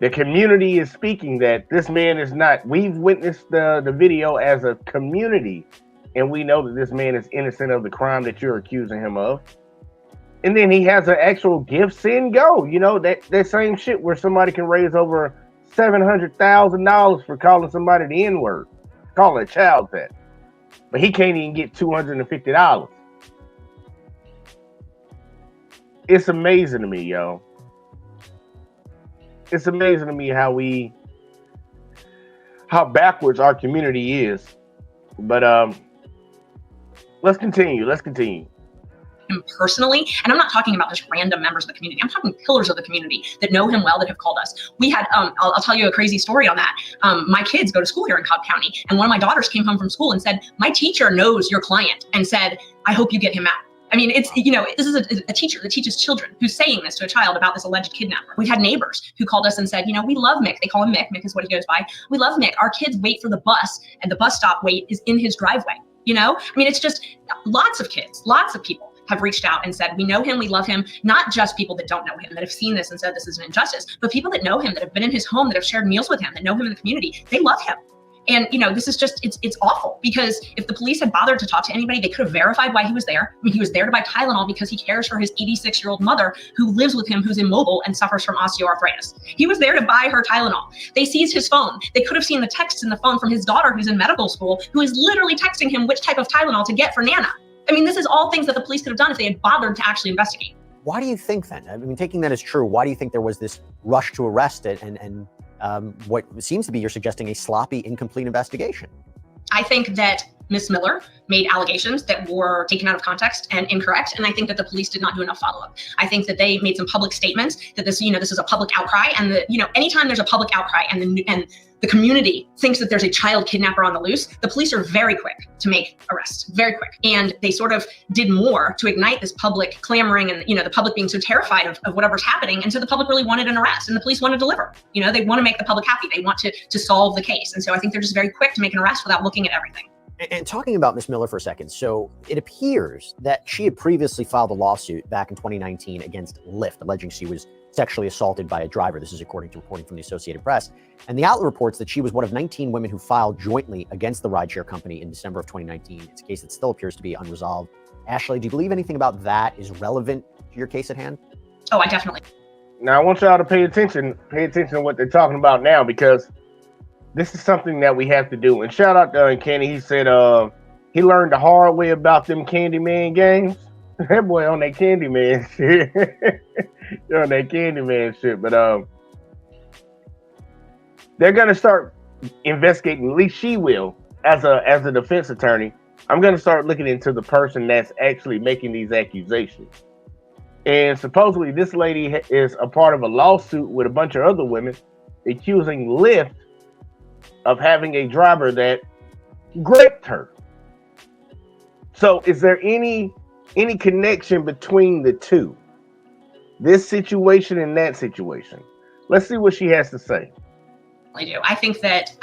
The community is speaking that this man is not. We've witnessed the video as a community, and we know that this man is innocent of the crime that you're accusing him of. And then he has an actual give, send, go. That same shit where somebody can raise over $700,000 for calling somebody the N-word, calling a child that. But he can't even get $250. It's amazing to me, yo. It's amazing to me how backwards our community is. But let's continue. Him personally, and I'm not talking about just random members of the community. I'm talking pillars of the community that know him well, that have called us. We had, I'll tell you a crazy story on that. My kids go to school here in Cobb County, and one of my daughters came home from school and said, my teacher knows your client, and said, I hope you get him out. I mean, it's, this is a teacher that teaches children who's saying this to a child about this alleged kidnapper. We've had neighbors who called us and said, we love Mick. They call him Mick. Mick is what he goes by. We love Mick. Our kids wait for the bus, and the bus stop wait is in his driveway. I mean, it's just lots of kids, lots of people have reached out and said, we know him, we love him. Not just people that don't know him, that have seen this and said this is an injustice, but people that know him, that have been in his home, that have shared meals with him, that know him in the community. They love him. And, this is just, it's awful, because if the police had bothered to talk to anybody, they could have verified why he was there. I mean, he was there to buy Tylenol because he cares for his 86-year-old mother who lives with him, who's immobile and suffers from osteoarthritis. He was there to buy her Tylenol. They seized his phone. They could have seen the texts in the phone from his daughter, who's in medical school, who is literally texting him which type of Tylenol to get for Nana. I mean, this is all things that the police could have done if they had bothered to actually investigate. Why do you think then? I mean, taking that as true, why do you think there was this rush to arrest it and what seems to be, you're suggesting, a sloppy, incomplete investigation? I think that Ms. Miller made allegations that were taken out of context and incorrect, and I think that the police did not do enough follow-up. I think that they made some public statements that this is a public outcry, and anytime there's a public outcry and the community thinks that there's a child kidnapper on the loose, the police are very quick to make arrests, very quick. And they sort of did more to ignite this public clamoring and, the public being so terrified of whatever's happening. And so the public really wanted an arrest, and the police want to deliver. They want to make the public happy. They want to solve the case. And so I think they're just very quick to make an arrest without looking at everything. And talking about Ms. Miller for a second, so it appears that she had previously filed a lawsuit back in 2019 against Lyft, alleging she was sexually assaulted by a driver. This is according to reporting from the Associated Press. And the outlet reports that she was one of 19 women who filed jointly against the rideshare company in December of 2019. It's a case that still appears to be unresolved. Ashley, do you believe anything about that is relevant to your case at hand? Oh, I definitely. Now, I want y'all to pay attention to what they're talking about now, because this is something that we have to do. And shout out to Kenny. He said he learned the hard way about them Candyman games. That boy on that Candyman shit. On that Candyman shit. But they're going to start investigating. At least she will, as a defense attorney. I'm going to start looking into the person that's actually making these accusations. And supposedly this lady is a part of a lawsuit with a bunch of other women accusing Lyft of having a driver that raped her. So is there any connection between the two? This situation and that situation. Let's see what she has to say. I think that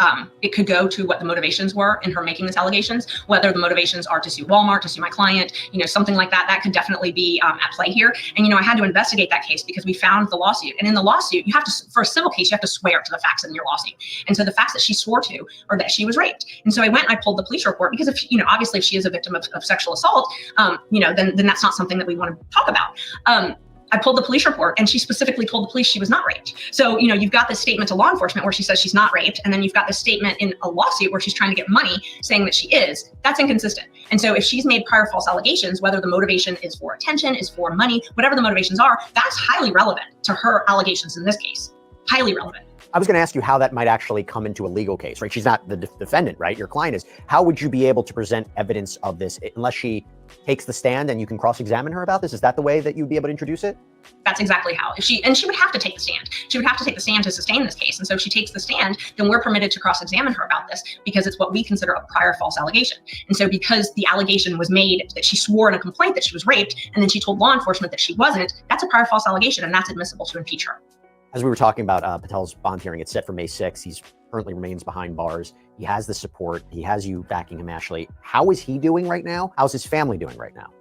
it could go to what the motivations were in her making these allegations, whether the motivations are to sue Walmart, to sue my client, something like that. That could definitely be at play here. And, I had to investigate that case because we found the lawsuit. And in the lawsuit, you have to, for a civil case, you have to swear to the facts in your lawsuit. And so the facts that she swore to are that she was raped. And so I went and I pulled the police report because if, obviously if she is a victim of sexual assault, then that's not something that we want to talk about. I pulled the police report and she specifically told the police she was not raped. So, you've got this statement to law enforcement where she says she's not raped. And then you've got this statement in a lawsuit where she's trying to get money saying that she is. That's inconsistent. And so if she's made prior false allegations, whether the motivation is for attention, is for money, whatever the motivations are, that's highly relevant to her allegations in this case. Highly relevant. I was going to ask you how that might actually come into a legal case, right? She's not the defendant, right? Your client is. How would you be able to present evidence of this unless she takes the stand and you can cross-examine her about this? Is that the way that you'd be able to introduce it? That's exactly how. She would have to take the stand. She would have to take the stand to sustain this case. And so if she takes the stand, then we're permitted to cross-examine her about this because it's what we consider a prior false allegation. And so because the allegation was made that she swore in a complaint that she was raped, and then she told law enforcement that she wasn't, that's a prior false allegation, and that's admissible to impeach her. As we were talking about Patel's bond hearing, it's set for May 6th. He currently remains behind bars. He has the support. He has you backing him, Ashley. How is he doing right now? How's his family doing right now?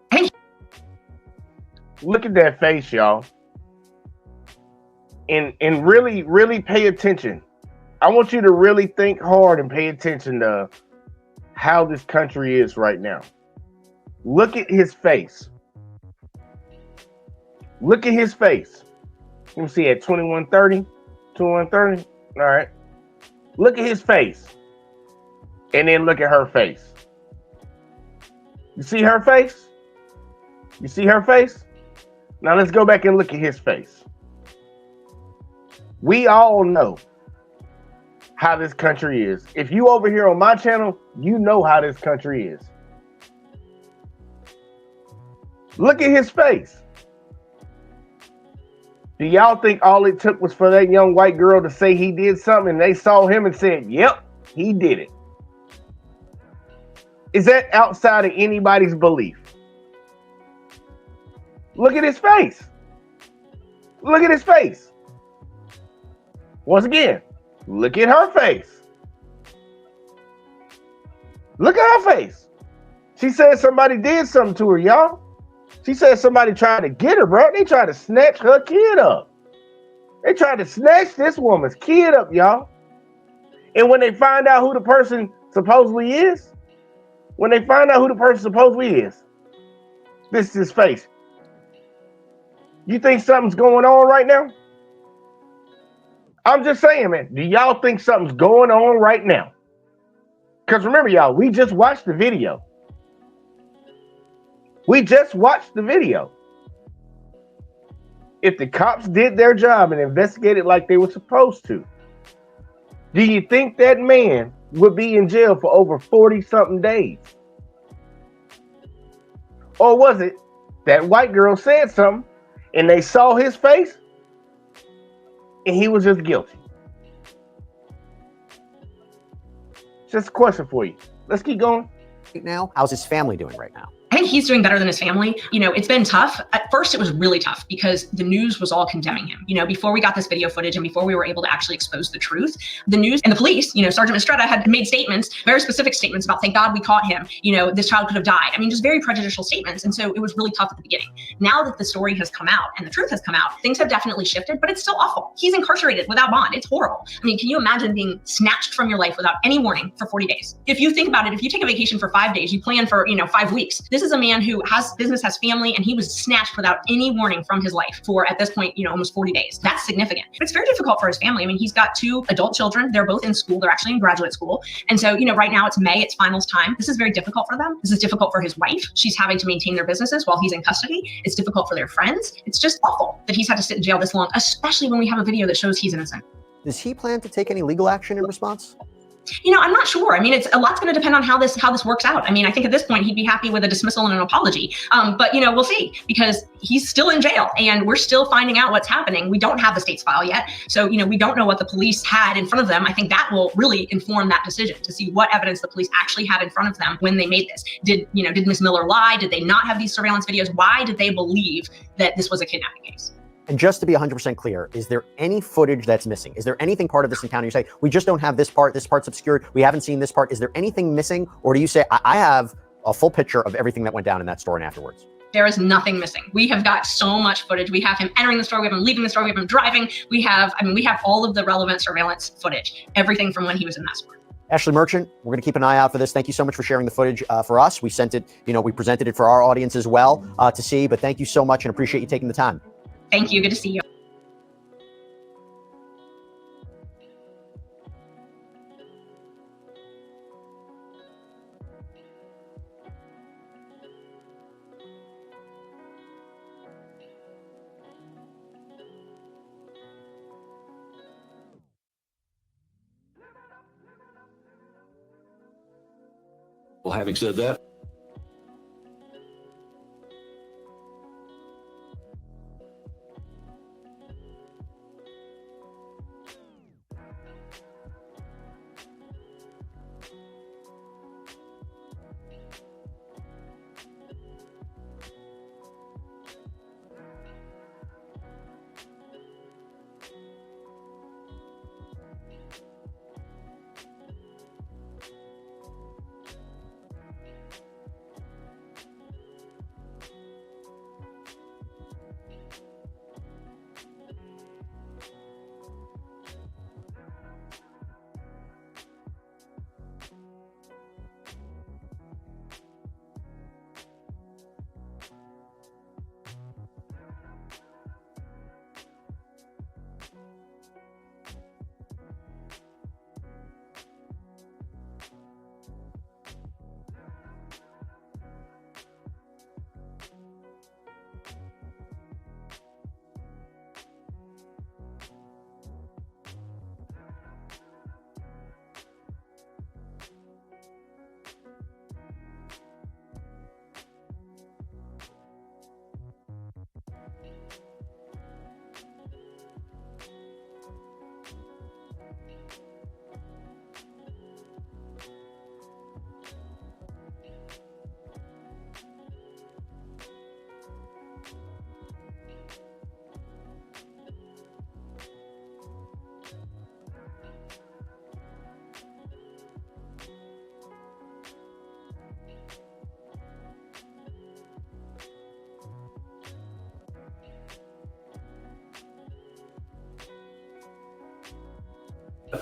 Look at that face, y'all. And really, really pay attention. I want you to really think hard and pay attention to how this country is right now. Look at his face. Look at his face. Let me see at 2130, 2130. All right. Look at his face. And then look at her face. You see her face? You see her face? Now let's go back and look at his face. We all know how this country is. If you over here on my channel, you know how this country is. Look at his face. Do y'all think all it took was for that young white girl to say he did something and they saw him and said, yep, he did it? Is that outside of anybody's belief? Look at his face. Look at his face. Once again, look at her face. Look at her face. She said somebody did something to her, y'all. She said somebody tried to get her, bro. They tried to snatch her kid up. They tried to snatch this woman's kid up, y'all. And when they find out who the person supposedly is, this is his face. You think something's going on right now? I'm just saying, man. Do y'all think something's going on right now? Because remember, y'all, we just watched the video. We just watched the video. If the cops did their job and investigated like they were supposed to, do you think that man would be in jail for over 40-something days? Or was it that white girl said something and they saw his face and he was just guilty? Just a question for you. Let's keep going. Right now, how's his family doing right now? I think he's doing better than his family. It's been tough. At first, it was really tough because the news was all condemning him. Before we got this video footage and before we were able to actually expose the truth, the news and the police, Sergeant Mistretta had made statements, very specific statements about, thank God we caught him. This child could have died. Just very prejudicial statements. And so it was really tough at the beginning. Now that the story has come out and the truth has come out, things have definitely shifted, but it's still awful. He's incarcerated without bond. It's horrible. Can you imagine being snatched from your life without any warning for 40 days? If you think about it, if you take a vacation for 5 days, you plan for, 5 weeks. This is a man who has business, has family, and he was snatched without any warning from his life for, at this point, almost 40 days. That's significant. But it's very difficult for his family. He's got 2 adult children. They're both in school. They're actually in graduate school. And so, right now it's May, it's finals time. This is very difficult for them. This is difficult for his wife. She's having to maintain their businesses while he's in custody. It's difficult for their friends. It's just awful that he's had to sit in jail this long, especially when we have a video that shows he's innocent. Does he plan to take any legal action in response? I'm not sure. I mean, it's a lot's going to depend on how this works out. I mean, I think at this point he'd be happy with a dismissal and an apology. But we'll see, because he's still in jail and we're still finding out what's happening. We don't have the state's file yet, so we don't know what the police had in front of them. I think that will really inform that decision, to see what evidence the police actually had in front of them when they made this. Did Ms. Miller lie? Did they not have these surveillance videos? Why did they believe that this was a kidnapping case? And just to be 100% clear, is there any footage that's missing? Is there anything part of this encounter you say, we just don't have this part's obscured, we haven't seen this part? Is there anything missing? Or do you say, I have a full picture of everything that went down in that store and afterwards? There is nothing missing. We have got so much footage. We have him entering the store, we have him leaving the store, we have him driving. We have all of the relevant surveillance footage, everything from when he was in that store. Ashley Merchant, we're going to keep an eye out for this. Thank you so much for sharing the footage for us. We sent it, we presented it for our audience as well to see, but thank you so much and appreciate you taking the time. Thank you. Good to see you. Well, having said that,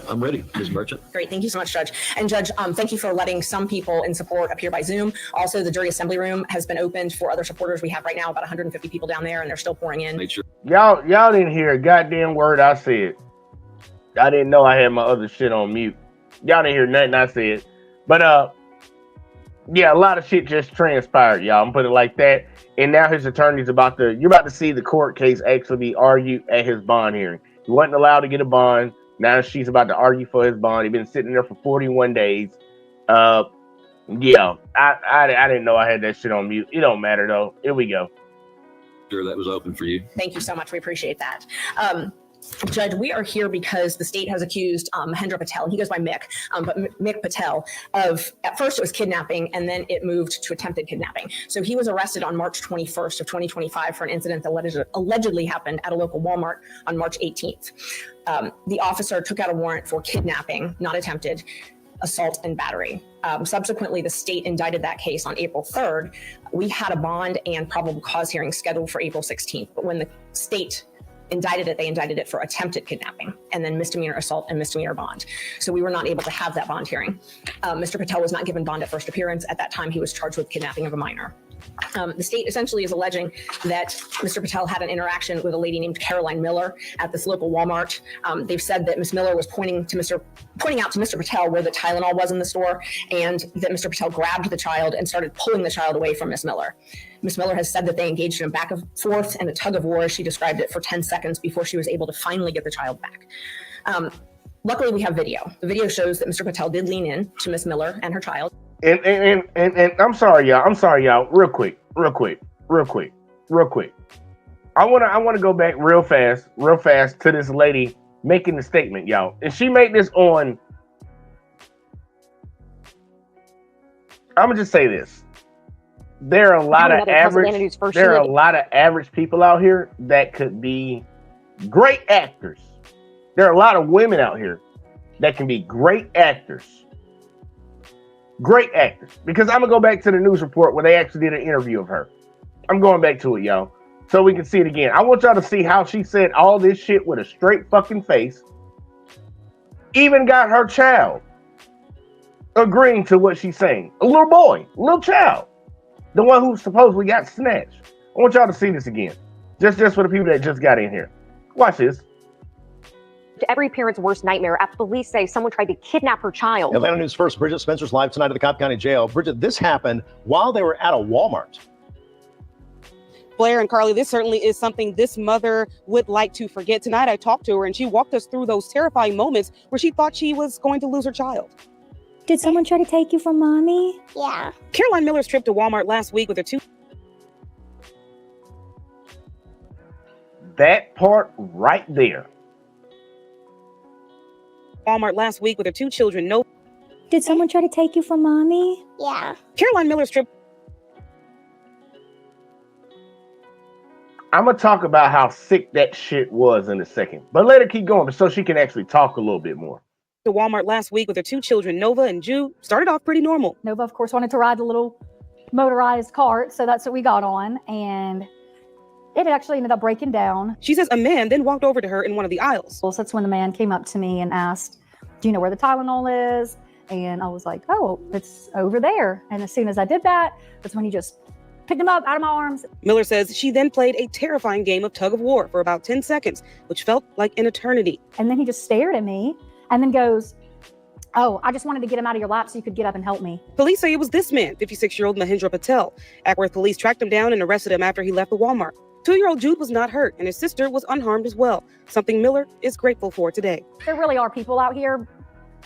I'm ready, Ms. Merchant. Great. Thank you so much, Judge. And Judge, thank you for letting some people in support appear by Zoom. Also, the jury assembly room has been opened for other supporters. We have right now about 150 people down there, and they're still pouring in. Make sure. Y'all didn't hear a goddamn word I said. I didn't know I had my other shit on mute. Y'all didn't hear nothing I said. But yeah, a lot of shit just transpired, y'all. I'm putting it like that. And now his attorney's you're about to see the court case actually be argued at his bond hearing. He wasn't allowed to get a bond. Now she's about to argue for his bond. He's been sitting there for 41 days. Yeah, I didn't know I had that shit on mute. It don't matter though. Here we go. Sure, that was open for you. Thank you so much. We appreciate that. Judge, we are here because the state has accused Mahendra Patel, and he goes by Mick, but Mick Patel, of, at first it was kidnapping, and then it moved to attempted kidnapping. So he was arrested on March 21st of 2025 for an incident that allegedly happened at a local Walmart on March 18th. The officer took out a warrant for kidnapping, not attempted, assault and battery. Subsequently, the state indicted that case on April 3rd. We had a bond and probable cause hearing scheduled for April 16th, but when the state indicted it, they indicted it for attempted kidnapping and then misdemeanor assault and misdemeanor bond. So we were not able to have that bond hearing. Mr. Patel was not given bond at first appearance. At that time, he was charged with kidnapping of a minor. The state essentially is alleging that Mr. Patel had an interaction with a lady named Caroline Miller at this local Walmart. They've said that Ms. Miller was pointing out to Mr. Patel where the Tylenol was in the store, and that Mr. Patel grabbed the child and started pulling the child away from Ms. Miller. Ms. Miller has said that they engaged in a back and forth and a tug of war, as she described it, for 10 seconds before she was able to finally get the child back. Luckily, we have video. The video shows that Mr. Patel did lean in to Miss Miller and her child. And I'm sorry, y'all. Real quick. I wanna go back real fast to this lady making the statement, y'all. And she made this on. I'm gonna just say this. There are a lot of average people out here that could be great actors. There are a lot of women out here that can be great actors. Great actors. Because I'm gonna go back to the news report where they actually did an interview of her. I'm going back to it, y'all, so we can see it again. I want y'all to see how she said all this shit with a straight fucking face. Even got her child agreeing to what she's saying. A little boy, a little child. The one who supposedly got snatched. I want y'all to see this again. Just for the people that just got in here. Watch this. Every parent's worst nightmare after police say someone tried to kidnap her child. Atlanta News First, Bridget Spencer's live tonight at the Cobb County Jail. Bridget, this happened while they were at a Walmart. Blair and Carly, this certainly is something this mother would like to forget. Tonight I talked to her and she walked us through those terrifying moments where she thought she was going to lose her child. Did someone try to take you from mommy? Yeah. Caroline Miller's trip to Walmart last week with her two. That part right there. Walmart last week with her two children. No. Did someone try to take you from mommy? Yeah. Caroline Miller's trip. I'm going to talk about how sick that shit was in a second. But let her keep going so she can actually talk a little bit more. To Walmart last week with her two children, Nova and Ju, started off pretty normal. Nova, of course, wanted to ride the little motorized cart, so that's what we got on, and it actually ended up breaking down. She says a man then walked over to her in one of the aisles. So that's when the man came up to me and asked, do you know where the Tylenol is? And I was like, oh, it's over there. And as soon as I did that, that's when he just picked him up out of my arms. Miller says she then played a terrifying game of tug of war for about 10 seconds, which felt like an eternity. And then he just stared at me and then goes, oh, I just wanted to get him out of your lap so you could get up and help me. Police say it was this man, 56-year-old Mahendra Patel. Ackworth police tracked him down and arrested him after he left the Walmart. 2-year-old Jude was not hurt, and his sister was unharmed as well, something Miller is grateful for today. There really are people out here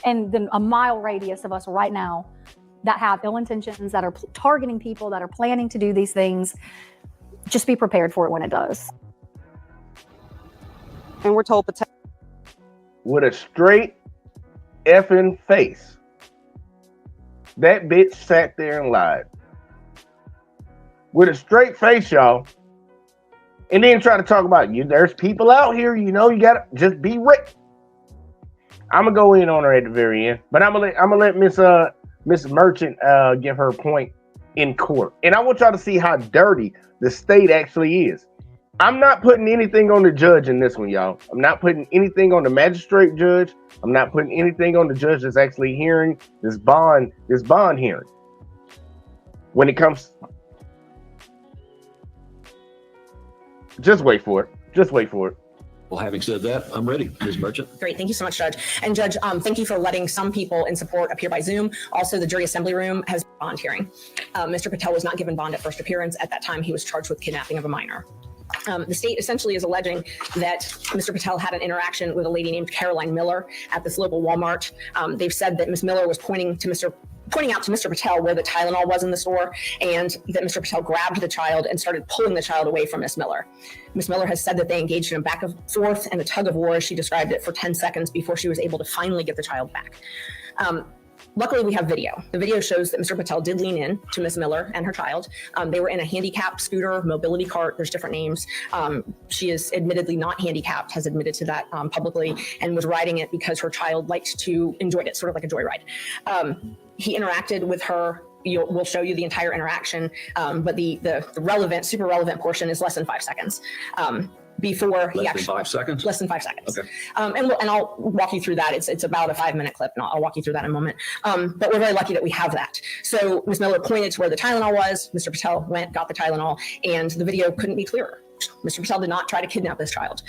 in a mile radius of us right now that have ill intentions, that are targeting people, that are planning to do these things. Just be prepared for it when it does. And we're told Patel with a straight effing face. That bitch sat there and lied. With a straight face, y'all. And then try to talk about you. There's people out here, you know, you gotta just be rich. I'm gonna go in on her at the very end, but I'm gonna let Miss Merchant give her point in court. And I want y'all to see how dirty the state actually is. I'm not putting anything on the judge in this one, y'all. I'm not putting anything on the magistrate judge. I'm not putting anything on the judge that's actually hearing this bond hearing. When it comes, just wait for it. Just wait for it. Well, having said that, I'm ready, Ms. Merchant. Great. Thank you so much, Judge. And Judge, thank you for letting some people in support appear by Zoom. Also, the jury assembly room has bond hearing. Mr. Patel was not given bond at first appearance. At that time, he was charged with kidnapping of a minor. The state essentially is alleging that Mr. Patel had an interaction with a lady named Caroline Miller at this local Walmart. They've said that Ms. Miller was pointing out to Mr. Patel where the Tylenol was in the store, and that Mr. Patel grabbed the child and started pulling the child away from Ms. Miller. Ms. Miller has said that they engaged in a back and forth and a tug of war, as she described it, for 10 seconds before she was able to finally get the child back. Luckily, we have video. The video shows that Mr. Patel did lean in to Ms. Miller and her child. They were in a handicapped scooter, mobility cart. There's different names. She is admittedly not handicapped, has admitted to that publicly, and was riding it because her child liked to enjoy it, sort of like a joyride. He interacted with her. We'll show you the entire interaction, but the relevant, super relevant portion is less than 5 seconds. Before he actually, 5 seconds? Less than 5 seconds. Okay. And I'll walk you through that. It's about a 5-minute clip, and I'll walk you through that in a moment. But we're very lucky that we have that. So Ms. Miller pointed to where the Tylenol was. Mr. Patel went, got the Tylenol, and the video couldn't be clearer. Mr. Patel did not try to kidnap this child.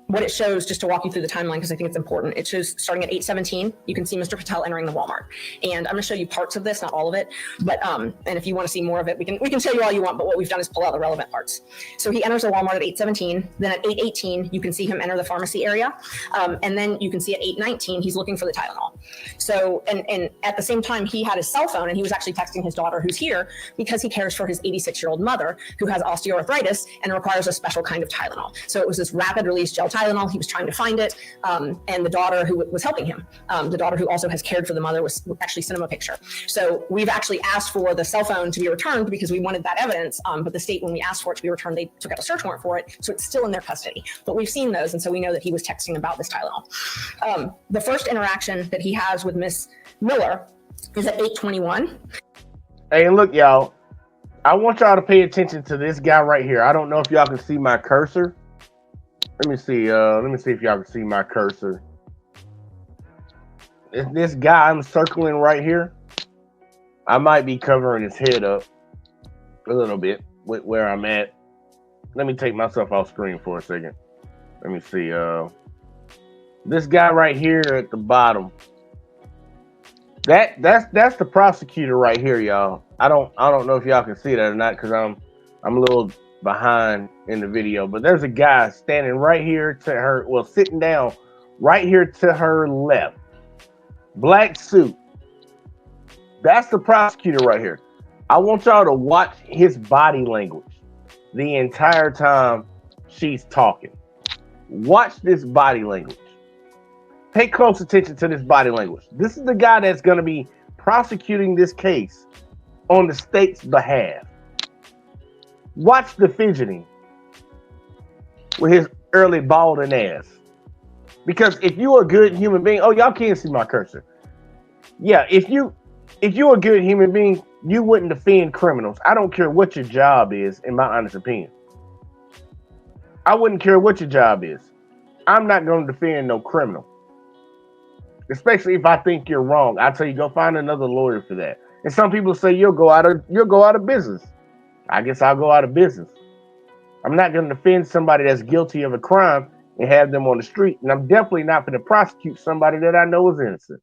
what it shows, just to walk you through the timeline, because I think it's important, it shows starting at 8:17, you can see Mr. Patel entering the Walmart. And I'm going to show you parts of this, not all of it. But and if you want to see more of it, we can show you all you want. But what we've done is pull out the relevant parts. So he enters the Walmart at 8:17. Then at 8:18, you can see him enter the pharmacy area. And then you can see at 8:19, he's looking for the Tylenol. So and at the same time, he had his cell phone and he was actually texting his daughter, who's here, because he cares for his 86-year-old mother who has osteoarthritis and requires a special kind of Tylenol. So it was this rapid release gel Tylenol. He was trying to find it. And the daughter who was helping him, the daughter who also has cared for the mother, was actually sent him a picture. So we've actually asked for the cell phone to be returned because we wanted that evidence. But the state, when we asked for it to be returned, they took out a search warrant for it. So it's still in their custody. But we've seen those. And so we know that he was texting about this Tylenol. The first interaction that he has with Miss Miller is at 8:21. Hey, look, y'all. I want y'all to pay attention to this guy right here. I don't know if y'all can see my cursor. Let me see if y'all can see my cursor. This guy I'm circling right here, I might be covering his head up a little bit with where I'm at. Let me take myself off screen for a second. Let me see. This guy right here at the bottom. That's the prosecutor right here, y'all. I don't know if y'all can see that or not because I'm a little behind in the video, but there's a guy standing right here to her, well, sitting down right here to her left. Black suit. That's the prosecutor right here. I want y'all to watch his body language the entire time she's talking. Watch this body language. Pay close attention to this body language. This is the guy that's going to be prosecuting this case on the state's behalf. Watch the fidgeting with his early balding ass. Because if you're a good human being, oh, y'all can't see my cursor. Yeah, if you're a good human being, you wouldn't defend criminals. I don't care what your job is, in my honest opinion. I wouldn't care what your job is. I'm not going to defend no criminal. Especially if I think you're wrong. I tell you, go find another lawyer for that. And some people say you'll go out of business. I guess I'll go out of business. I'm not going to defend somebody that's guilty of a crime and have them on the street. And I'm definitely not going to prosecute somebody that I know is innocent.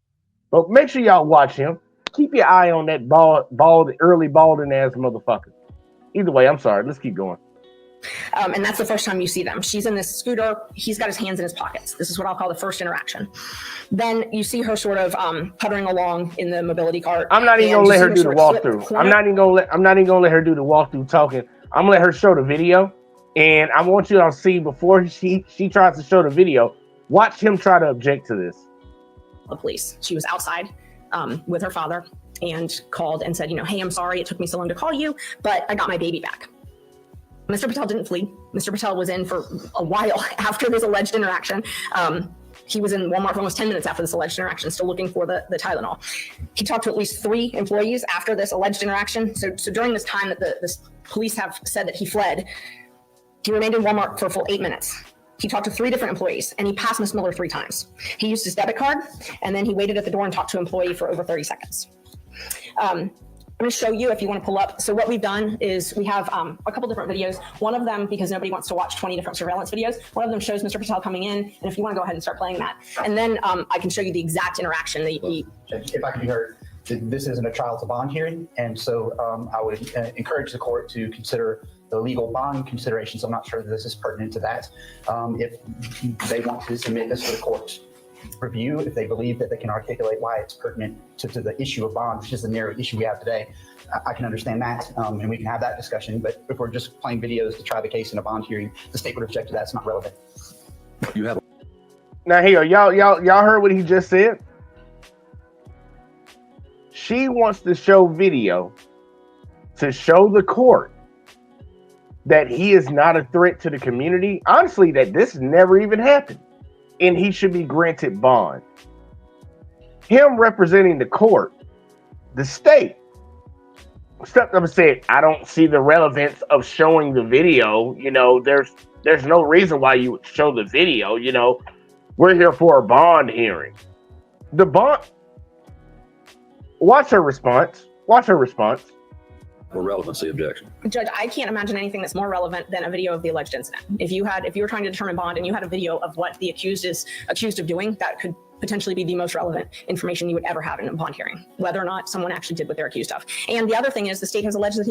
But make sure y'all watch him. Keep your eye on that early balding ass motherfucker. Either way, I'm sorry. Let's keep going. And that's the first time you see them. She's in this scooter. He's got his hands in his pockets. This is what I'll call the first interaction. Then you see her sort of puttering along in the mobility cart. I'm not even gonna let her do the walkthrough. I'm not even gonna let her do the walkthrough talking. I'm gonna let her show the video, and I want you to see before she tries to show the video. Watch him try to object to this. The police. She was outside with her father and called and said, hey, I'm sorry it took me so long to call you, but I got my baby back. Mr. Patel didn't flee. Mr. Patel was in for a while after this alleged interaction. He was in Walmart for almost 10 minutes after this alleged interaction, still looking for the Tylenol. He talked to at least 3 employees after this alleged interaction. So during this time that the police have said that he fled, he remained in Walmart for a full 8 minutes. He talked to 3 different employees, and he passed Miss Miller 3 times. He used his debit card, and then he waited at the door and talked to an employee for over 30 seconds. I'm going to show you if you want to pull up. So what we've done is we have a couple different videos. One of them, because nobody wants to watch 20 different surveillance videos, one of them shows Mr. Patel coming in. And if you want to go ahead and start playing that. And then I can show you the exact interaction that he... If I can be heard, this isn't a trial to bond hearing. And so I would encourage the court to consider the legal bond considerations. I'm not sure that this is pertinent to that. If they want to submit this to the court review, if they believe that they can articulate why it's pertinent to the issue of bond, which is the narrow issue we have today, I can understand that, and we can have that discussion. But if we're just playing videos to try the case in a bond hearing, the state would object to that. It's not relevant. You have. Now here, y'all heard what he just said. She wants to show video to show the court that he is not a threat to the community. Honestly, that this never even happened. And he should be granted bond. Him representing the court, the state, stepped up and said, I don't see the relevance of showing the video. There's no reason why you would show the video. We're here for a bond hearing. The bond, watch her response. or relevancy objection. Judge, I can't imagine anything that's more relevant than a video of the alleged incident. If you were trying to determine bond and you had a video of what the accused is accused of doing, that could potentially be the most relevant information you would ever have in a bond hearing, whether or not someone actually did what they're accused of. And the other thing is the state has alleged that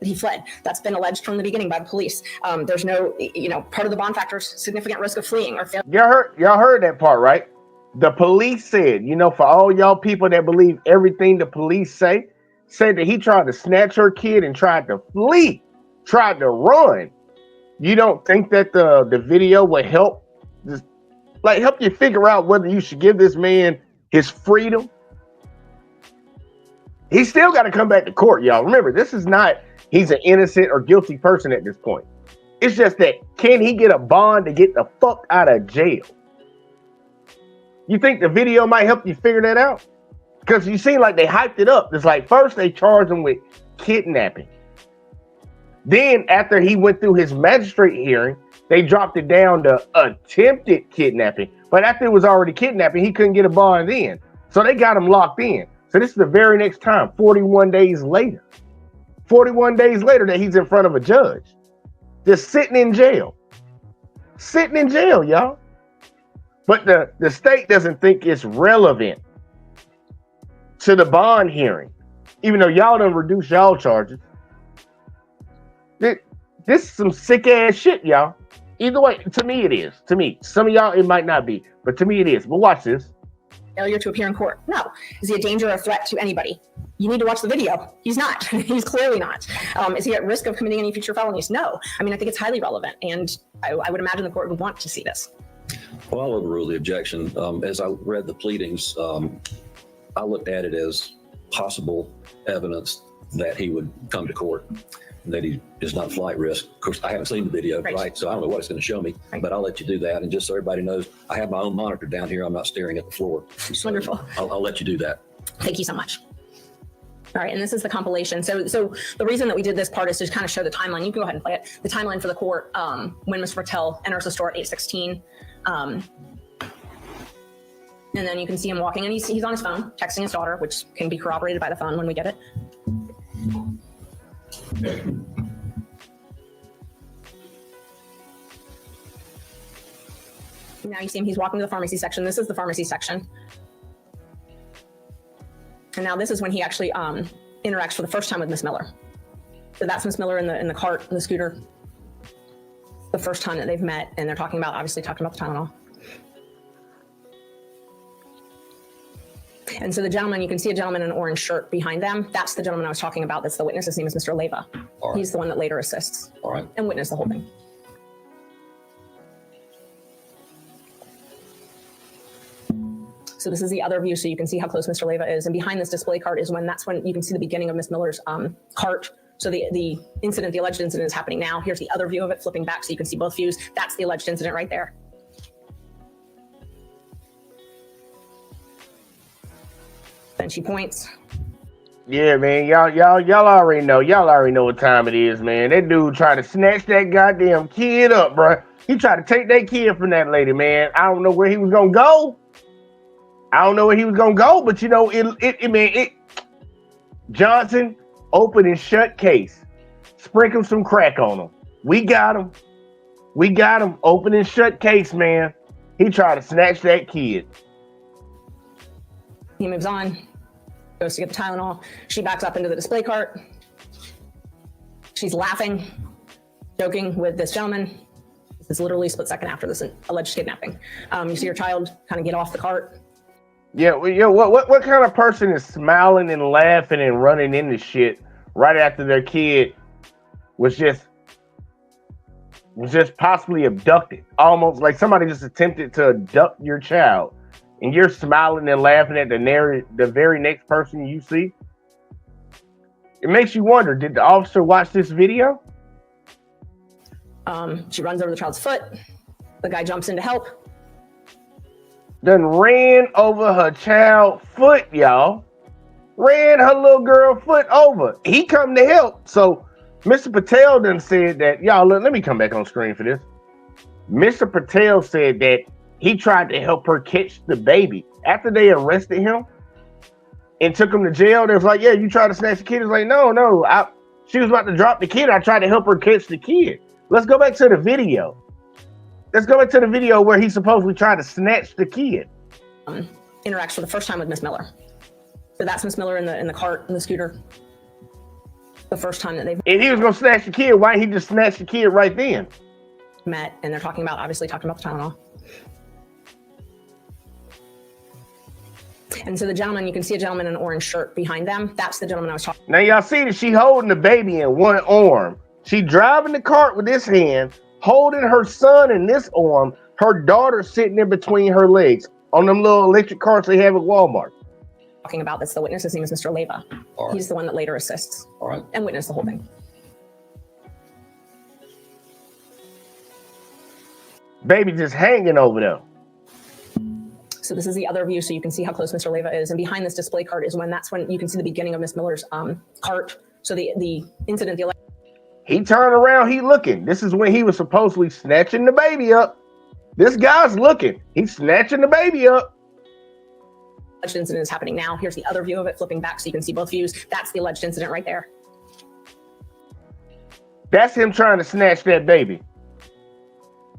he fled. That's been alleged from the beginning by the police. There's no, part of the bond factor is significant risk of fleeing or failure. Y'all heard that part, right? The police said, for all y'all people that believe everything the police said that he tried to snatch her kid and tried to flee, tried to run. You don't think that the video would help help you figure out whether you should give this man his freedom? He's still got to come back to court, y'all. Remember, this is not he's an innocent or guilty person at this point. It's just that, can he get a bond to get the fuck out of jail? You think the video might help you figure that out? Because you seem like they hyped it up. It's like first they charged him with kidnapping. Then after he went through his magistrate hearing, they dropped it down to attempted kidnapping. But after it was already kidnapping, he couldn't get a bond then. So they got him locked in. So this is the very next time, 41 days later. 41 days later that he's in front of a judge. Just sitting in jail. Sitting in jail, y'all. But the state doesn't think it's relevant to the bond hearing. Even though y'all done reduce y'all charges. This is some sick ass shit, y'all. Either way, to me it is. To me. Some of y'all it might not be. But to me it is. But watch this. Failure to appear in court. No. Is he a danger or a threat to anybody? You need to watch the video. He's not. He's clearly not. Is he at risk of committing any future felonies? No. I mean, I think it's highly relevant. And I would imagine the court would want to see this. Well, I'll overrule the objection. As I read the pleadings, I looked at it as possible evidence that he would come to court, that he is not flight risk. Of course, I haven't seen the video, right? So I don't know what it's going to show me, but I'll let you do that. And just so everybody knows, I have my own monitor down here. I'm not staring at the floor. So wonderful. I'll let you do that. Thank you so much. All right, and this is the compilation. So the reason that we did this part is to kind of show the timeline. You can go ahead and play it. The timeline for the court when Mr. Patel enters the store at 8:16. And then you can see him walking, and he's on his phone, texting his daughter, which can be corroborated by the phone when we get it. Now you see him, he's walking to the pharmacy section. This is the pharmacy section. And now this is when he actually interacts for the first time with Miss Miller. So that's Miss Miller in the cart, in the scooter. The first time that they've met, and they're obviously talking about the Tylenol. And so the gentleman, you can see a gentleman in an orange shirt behind them. That's the gentleman I was talking about. That's the witness. His name is Mr. Leyva. Right. He's the one that later assists and witnessed the whole thing. So this is the other view, so you can see how close Mr. Leyva is. And behind this display cart is that's when you can see the beginning of Miss Miller's cart. So the alleged incident is happening now. Here's the other view of it, flipping back so you can see both views. That's the alleged incident right there. Then she points. Yeah, man, y'all already know. Y'all already know what time it is, man. That dude tried to snatch that goddamn kid up, bro. He tried to take that kid from that lady, man. I don't know where he was gonna go. But Johnson, open and shut case. Sprinkle some crack on him. We got him. Open and shut case, man. He tried to snatch that kid. He moves on, goes to get the Tylenol. She backs up into the display cart. She's laughing, joking with this gentleman. This is literally a split second after this alleged kidnapping. You see your child kind of get off the cart. Yeah, what kind of person is smiling and laughing and running into shit right after their kid was just possibly abducted? Almost like somebody just attempted to abduct your child. And you're smiling and laughing at the very next person you see. It makes you wonder, did the officer watch this video? She runs over the child's foot. The guy jumps in to help. Then ran over her child's foot, y'all. Ran her little girl foot over. He come to help. So Mr. Patel then said that, y'all, let me come back on screen for this. Mr. Patel said that he tried to help her catch the baby. After they arrested him and took him to jail, they was like, yeah, you tried to snatch the kid. He was like, no, She was about to drop the kid. I tried to help her catch the kid. Let's go back to the video. Let's go back to the video where he supposedly tried to snatch the kid. Interacts for the first time with Miss Miller. So that's Miss Miller in the cart, in the scooter. The first time that they've If he was gonna snatch the kid, why didn't he just snatch the kid right then? met, and they're obviously talking about the Tylenol. And so the gentleman, you can see a gentleman in an orange shirt behind them. That's the gentleman I was talking Now y'all see that she holding the baby in one arm. She driving the cart with this hand, holding her son in this arm, her daughter sitting in between her legs on them little electric carts they have at Walmart. about. That's the witness. His name is Mr. Leva. All right. He's the one that later assists All right. and witnessed the whole thing. Baby just hanging over there. So this is the other view, so you can see how close Mr. Leva is. And behind this display cart that's when you can see the beginning of Miss Miller's cart. So the incident, He turned around, he looking. This is when he was supposedly snatching the baby up. This guy's looking. He's snatching the baby up. alleged incident is happening now. Here's the other view of it, flipping back so you can see both views. That's the alleged incident right there. That's him trying to snatch that baby.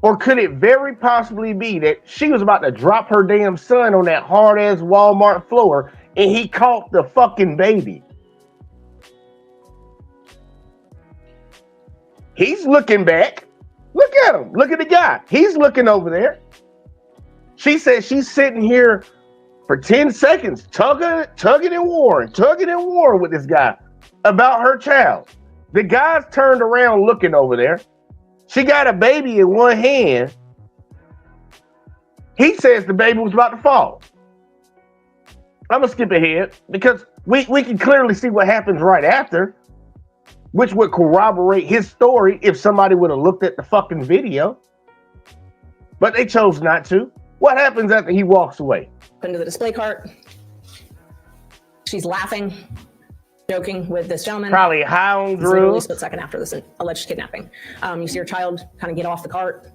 Or could it very possibly be that she was about to drop her damn son on that hard-ass Walmart floor and he caught the fucking baby? He's looking back. Look at him. Look at the guy. He's looking over there. She said she's sitting here for 10 seconds, tugging and warring with this guy about her child. The guy's turned around looking over there. She got a baby in one hand. He says the baby was about to fall. I'm gonna skip ahead because we can clearly see what happens right after, which would corroborate his story if somebody would have looked at the fucking video. But they chose not to. What happens after he walks away? Into the display cart. She's laughing, joking with this gentleman. Probably high on It's literally a drugs. split second after this alleged kidnapping. You see her child kind of get off the cart.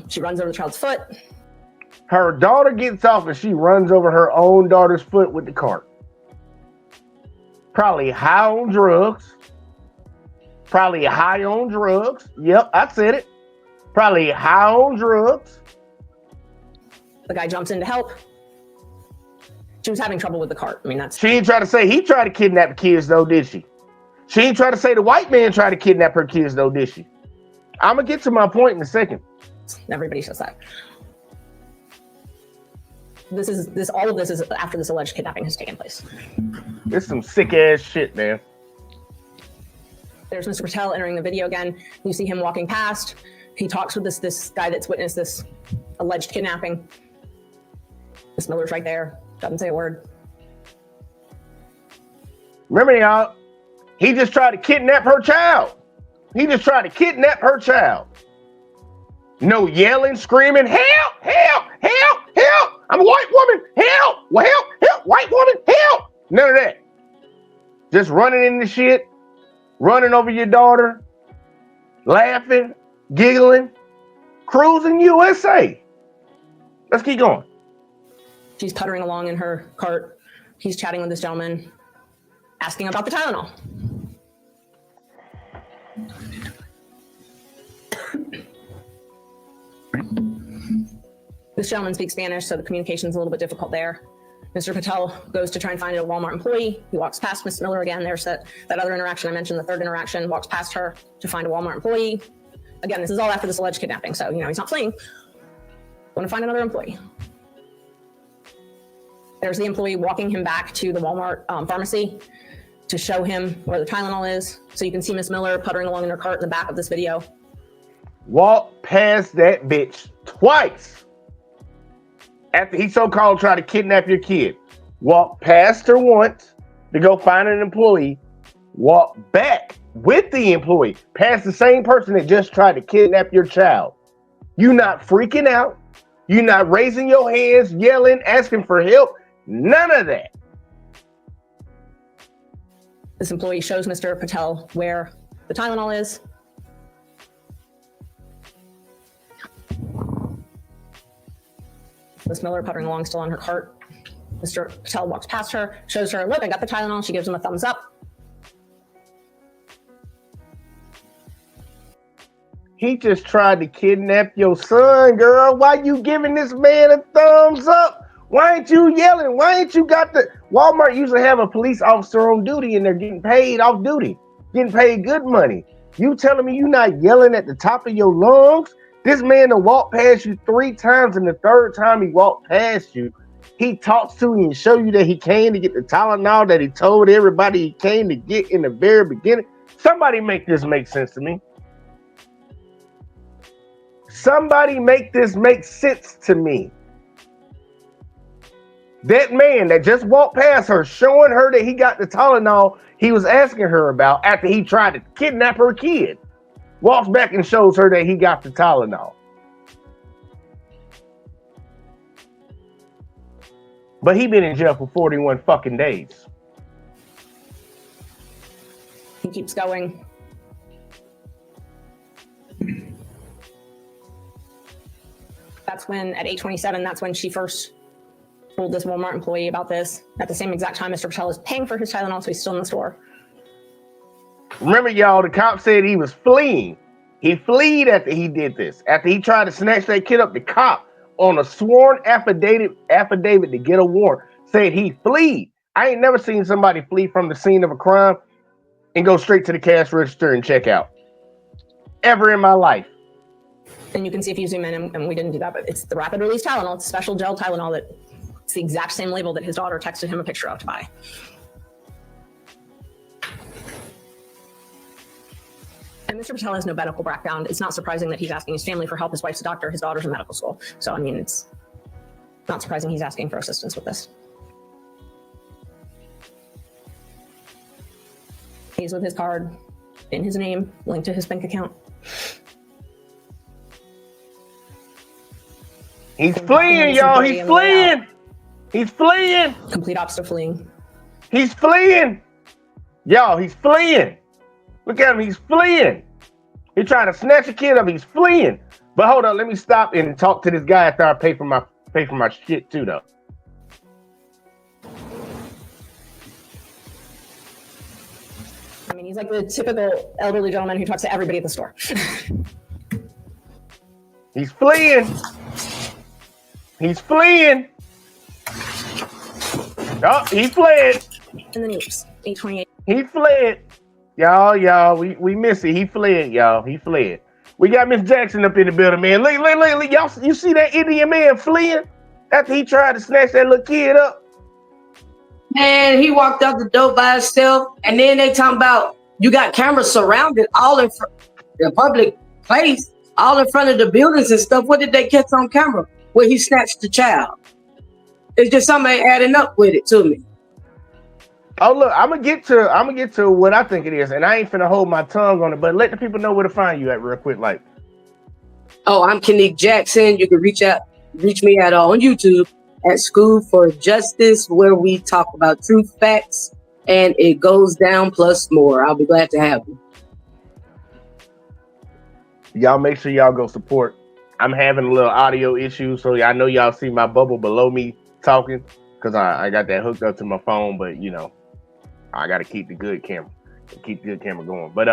She runs over the child's foot. Her daughter gets off and she runs over her own daughter's foot with the cart. Probably high on drugs. Probably high on drugs. Yep, I said it. Probably high on drugs. The guy jumps in to help. She was having trouble with the cart. I mean, that's... She ain't try to say he tried to kidnap the kids though, did she? She ain't try to say the white man tried to kidnap her kids though, did she? I'm gonna get to my point in a second. Everybody says that. All of this is after this alleged kidnapping has taken place. It's some sick ass shit, man. There's Mr. Patel entering the video again. You see him walking past. He talks with this guy that's witnessed this alleged kidnapping. Miss Miller's right there. Doesn't say a word. Remember, y'all, he just tried to kidnap her child. He just tried to kidnap her child. No yelling, screaming, help, help, help, help. I'm a white woman, help, well, help, help, white woman, help. None of that. Just running in the shit, running over your daughter, laughing, giggling, cruising USA. Let's keep going. She's puttering along in her cart. He's chatting with this gentleman, asking about the Tylenol. This gentleman speaks Spanish, so the communication's a little bit difficult there. Mr. Patel goes to try and find a Walmart employee. He walks past Miss Miller again. There's that other interaction I mentioned, the third interaction, walks past her to find a Walmart employee. Again, this is all after this alleged kidnapping, so, he's not fleeing. Want to find another employee. There's the employee walking him back to the Walmart pharmacy to show him where the Tylenol is. So you can see Miss Miller puttering along in her cart in the back of this video. Walk past that bitch twice. After he so-called tried to kidnap your kid. Walk past her once to go find an employee. Walk back with the employee past the same person that just tried to kidnap your child. You not freaking out. You not raising your hands, yelling, asking for help. None of that. This employee shows Mr. Patel where the Tylenol is. Miss Miller puttering along still on her cart. Mr. Patel walks past her, shows her, look, I got the Tylenol. She gives him a thumbs up. He just tried to kidnap your son, girl. Why you giving this man a thumbs up? Why ain't you yelling? Why ain't you got the Walmart usually have a police officer on duty and they're getting paid off duty, getting paid good money. You telling me you not yelling at the top of your lungs? This man to walk past you 3 times, and the third time he walked past you, he talks to you and show you that he came to get the Tylenol that he told everybody he came to get in the very beginning. Somebody make this make sense to me. Somebody make this make sense to me. That man that just walked past her, showing her that he got the Tylenol he was asking her about after he tried to kidnap her kid, walks back and shows her that he got the Tylenol. But he been in jail for 41 fucking days. He keeps going. That's when, at 8:27, that's when she first told this Walmart employee about this. At the same exact time, Mr. Patel is paying for his Tylenol, so he's still in the store. Remember, y'all, the cop said he was fleeing. He fled after he did this. After he tried to snatch that kid up, the cop, on a sworn affidavit to get a warrant, said he fled. I ain't never seen somebody flee from the scene of a crime and go straight to the cash register and check out. Ever in my life. And you can see if you zoom in, and we didn't do that, but it's the rapid release Tylenol. It's special gel Tylenol that it's the exact same label that his daughter texted him a picture of to buy. And Mr. Patel has no medical background. It's not surprising that he's asking his family for help. His wife's a doctor, his daughter's in medical school. So, I mean, it's not surprising he's asking for assistance with this. He's with his card in his name, linked to his bank account. He's fleeing, y'all. He's fleeing. He's fleeing. Complete opposite of fleeing. He's fleeing. Y'all, he's fleeing. Look at him. He's fleeing. He's trying to snatch a kid up. He's fleeing. But hold on. Let me stop and talk to this guy after I pay for my shit too, though. I mean, he's like the typical elderly gentleman who talks to everybody at the store. He's fleeing. He's fleeing. Oh, he fled. And then he leaves. 8:28. He fled. Y'all, we miss it. He fled, y'all. He fled. We got Miss Jackson up in the building, man. Look, y'all, you see that Indian man fleeing after he tried to snatch that little kid up? Man, he walked out the door by himself, and then they talking about you got cameras surrounded all in the public place, all in front of the buildings and stuff. What did they catch on camera? Where he snatched the child. It's just somebody adding up with it to me. Oh look, I'm gonna get to what I think it is, and I ain't finna hold my tongue on it, but let the people know where to find you at real quick, like. Oh, I'm Kidnap Jackson. You can reach me at on YouTube at School for Justice, where we talk about truth, facts, and it goes down plus more. I'll be glad to have you. Y'all make sure y'all go support. I'm having a little audio issue, so I know y'all see my bubble below me talking because I got that hooked up to my phone, but you know, I got to keep the good camera going. But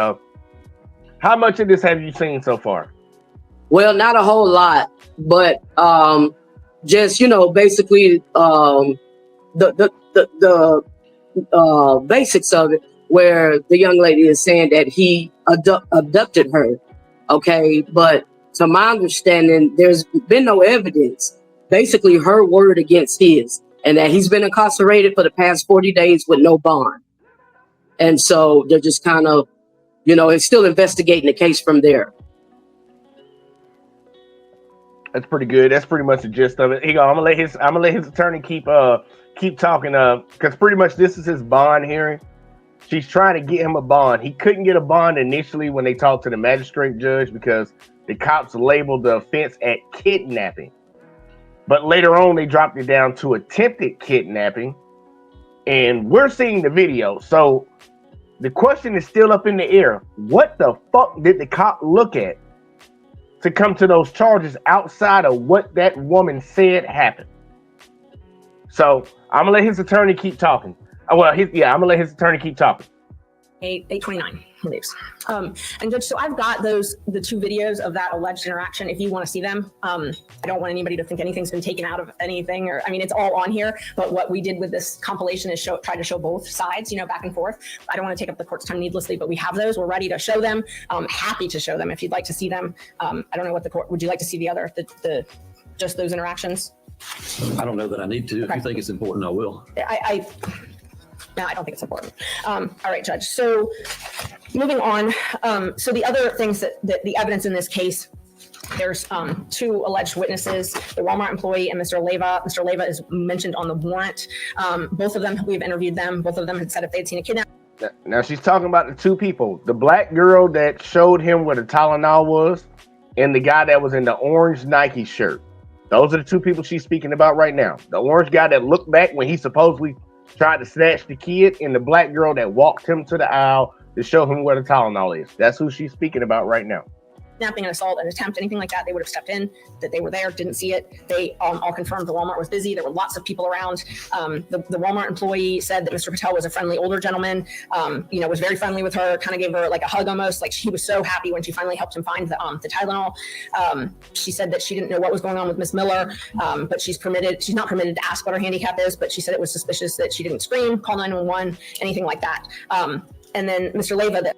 how much of this have you seen so far? Well, not a whole lot, but just basically the basics of it, where the young lady is saying that he abducted her. Okay, but to my understanding, there's been no evidence. Basically, her word against his, and that he's been incarcerated for the past 40 days with no bond. And so they're just kind of, it's still investigating the case from there. That's pretty good. That's pretty much the gist of it. I'm gonna let his attorney keep talking, because pretty much this is his bond hearing. She's trying to get him a bond. He couldn't get a bond initially when they talked to the magistrate judge because the cops labeled the offense at kidnapping. But later on, they dropped it down to attempted kidnapping. And we're seeing the video. So the question is still up in the air. What the fuck did the cop look at to come to those charges outside of what that woman said happened? So I'm going to let his attorney keep talking. I'm going to let his attorney keep talking. 8:29, he leaves. And Judge, so I've got the two videos of that alleged interaction if you want to see them. I don't want anybody to think anything's been taken out of anything, or, I mean, it's all on here, but what we did with this compilation is try to show both sides, back and forth. I don't want to take up the court's time needlessly, but we have those. We're ready to show them. Happy to show them if you'd like to see them. I don't know what the court, would you like to see just those interactions? I don't know that I need to. Okay. If you think it's important, I will. No, I don't think it's important. All right, Judge. So moving on. So the other things that the evidence in this case, there's two alleged witnesses, the Walmart employee and Mr. Leyva. Mr. Leyva is mentioned on the warrant. Both of them, we've interviewed them. Both of them had said if they'd seen a kidnap. Now she's talking about the two people, the black girl that showed him where the Tylenol was and the guy that was in the orange Nike shirt. Those are the two people she's speaking about right now. The orange guy that looked back when he supposedly tried to snatch the kid, and the black girl that walked him to the aisle to show him where the Tylenol is. That's who she's speaking about right now. Kidnapping, an assault, an attempt, anything like that, they would have stepped in, that they were there, didn't see it. They all confirmed the Walmart was busy. There were lots of people around. The Walmart employee said that Mr. Patel was a friendly older gentleman, was very friendly with her, kind of gave her like a hug almost. Like she was so happy when she finally helped him find the Tylenol. She said that she didn't know what was going on with Miss Miller, but she's not permitted to ask what her handicap is, but she said it was suspicious that she didn't scream, call 911, anything like that. And then Mr. Leyva,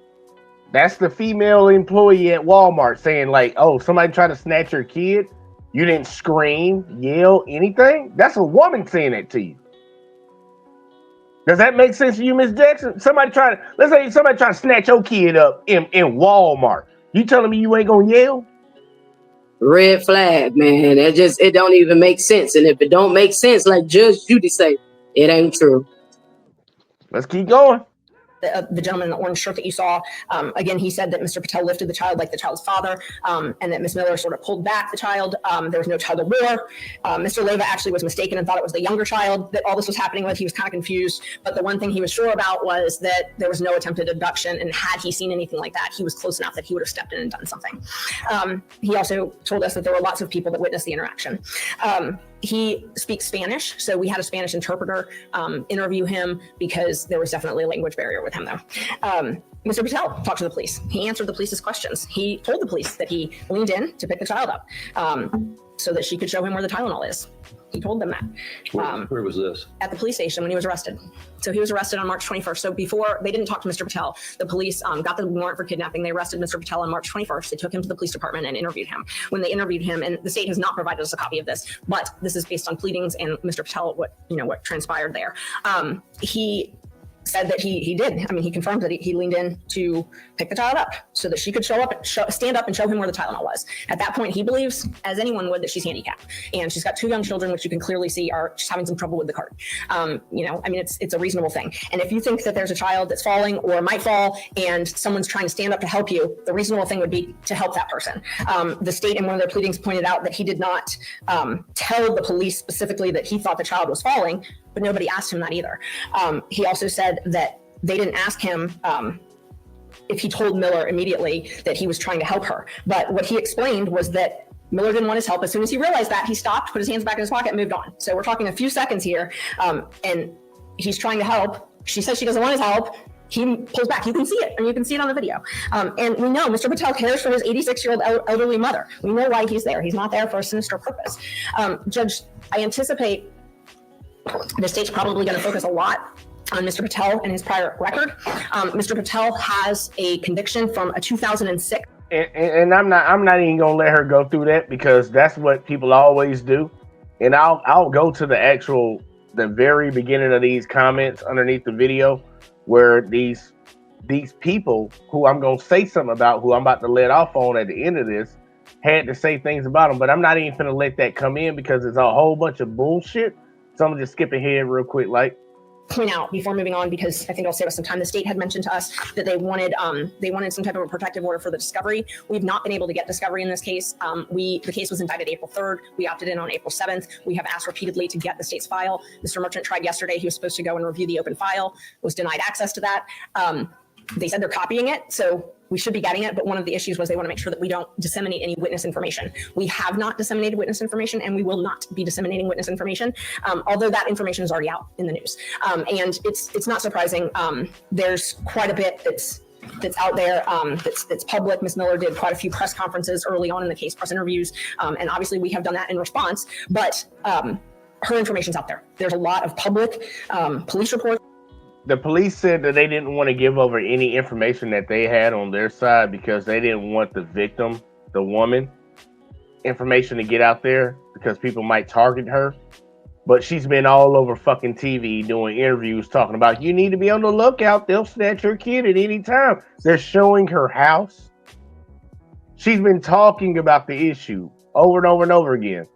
That's the female employee at Walmart saying like, oh, somebody tried to snatch your kid. You didn't scream, yell, anything. That's a woman saying that to you. Does that make sense to you, Miss Jackson? Let's say somebody try to snatch your kid up in Walmart. You telling me you ain't gonna yell? Red flag, man. It don't even make sense. And if it don't make sense, like Judge Judy say, it ain't true. Let's keep going. The gentleman in the orange shirt that you saw, again, he said that Mr. Patel lifted the child like the child's father, and that Miss Miller sort of pulled back the child. There was no tug of war. Mr. Leyva actually was mistaken and thought it was the younger child that all this was happening with. He was kind of confused, but the one thing he was sure about was that there was no attempted abduction, and had he seen anything like that, he was close enough that he would have stepped in and done something. He also told us that there were lots of people that witnessed the interaction. He speaks Spanish, so we had a Spanish interpreter interview him because there was definitely a language barrier with him, though. Mr. Patel talked to the police. He answered the police's questions. He told the police that he leaned in to pick the child up so that she could show him where the Tylenol is. He told them that. Where was this? At the police station when he was arrested. So he was arrested on March 21st. So before, they didn't talk to Mr. Patel. The police got the warrant for kidnapping. They arrested Mr. Patel on March 21st. They took him to the police department and interviewed him. When they interviewed him, and the state has not provided us a copy of this, but this is based on pleadings and Mr. Patel, what transpired there. He said that he did. I mean, he confirmed that he leaned in to pick the child up so that she could stand up and show him where the Tylenol was. At that point, he believes, as anyone would, that she's handicapped. And she's got two young children, which you can clearly see are just having some trouble with the cart. It's a reasonable thing. And if you think that there's a child that's falling or might fall and someone's trying to stand up to help you, the reasonable thing would be to help that person. The state in one of their pleadings pointed out that he did not tell the police specifically that he thought the child was falling, but nobody asked him that either. He also said that they didn't ask him if he told Miller immediately that he was trying to help her. But what he explained was that Miller didn't want his help. As soon as he realized that, he stopped, put his hands back in his pocket, and moved on. So we're talking a few seconds here, and he's trying to help. She says she doesn't want his help. He pulls back. You can see it, and you can see it on the video. And we know Mr. Patel cares for his 86-year-old elderly mother. We know why he's there. He's not there for a sinister purpose. Judge, I anticipate the state's probably going to focus a lot on Mr. Patel and his prior record. Mr. Patel has a conviction from a 2006. And I'm not even gonna let her go through that because that's what people always do. And I'll go to the very beginning of these comments underneath the video where these people who I'm gonna say something about, who I'm about to let off on at the end of this, had to say things about them. But I'm not even gonna let that come in because it's a whole bunch of bullshit. So I'm gonna just skip ahead real quick, point out before moving on, because I think it'll save us some time. The state had mentioned to us that they wanted some type of a protective order for the discovery. We've not been able to get discovery in this case. The case was indicted April 3rd. We opted in on April 7th. We have asked repeatedly to get the state's file. Mr. Merchant tried yesterday. He was supposed to go and review the open file, was denied access to that. They said they're copying it, so we should be getting it. But one of the issues was they want to make sure that we don't disseminate any witness information. We have not disseminated witness information, and we will not be disseminating witness information, although that information is already out in the news. And it's not surprising. There's quite a bit that's out there, that's public. Ms. Miller did quite a few press conferences early on in the case, press interviews, and obviously we have done that in response. But her information's out there. There's a lot of public police reports. The police said that they didn't want to give over any information that they had on their side because they didn't want the victim, the woman, information to get out there because people might target her. But she's been all over fucking TV doing interviews talking about you need to be on the lookout. They'll snatch your kid at any time. They're showing her house. She's been talking about the issue over and over and over again,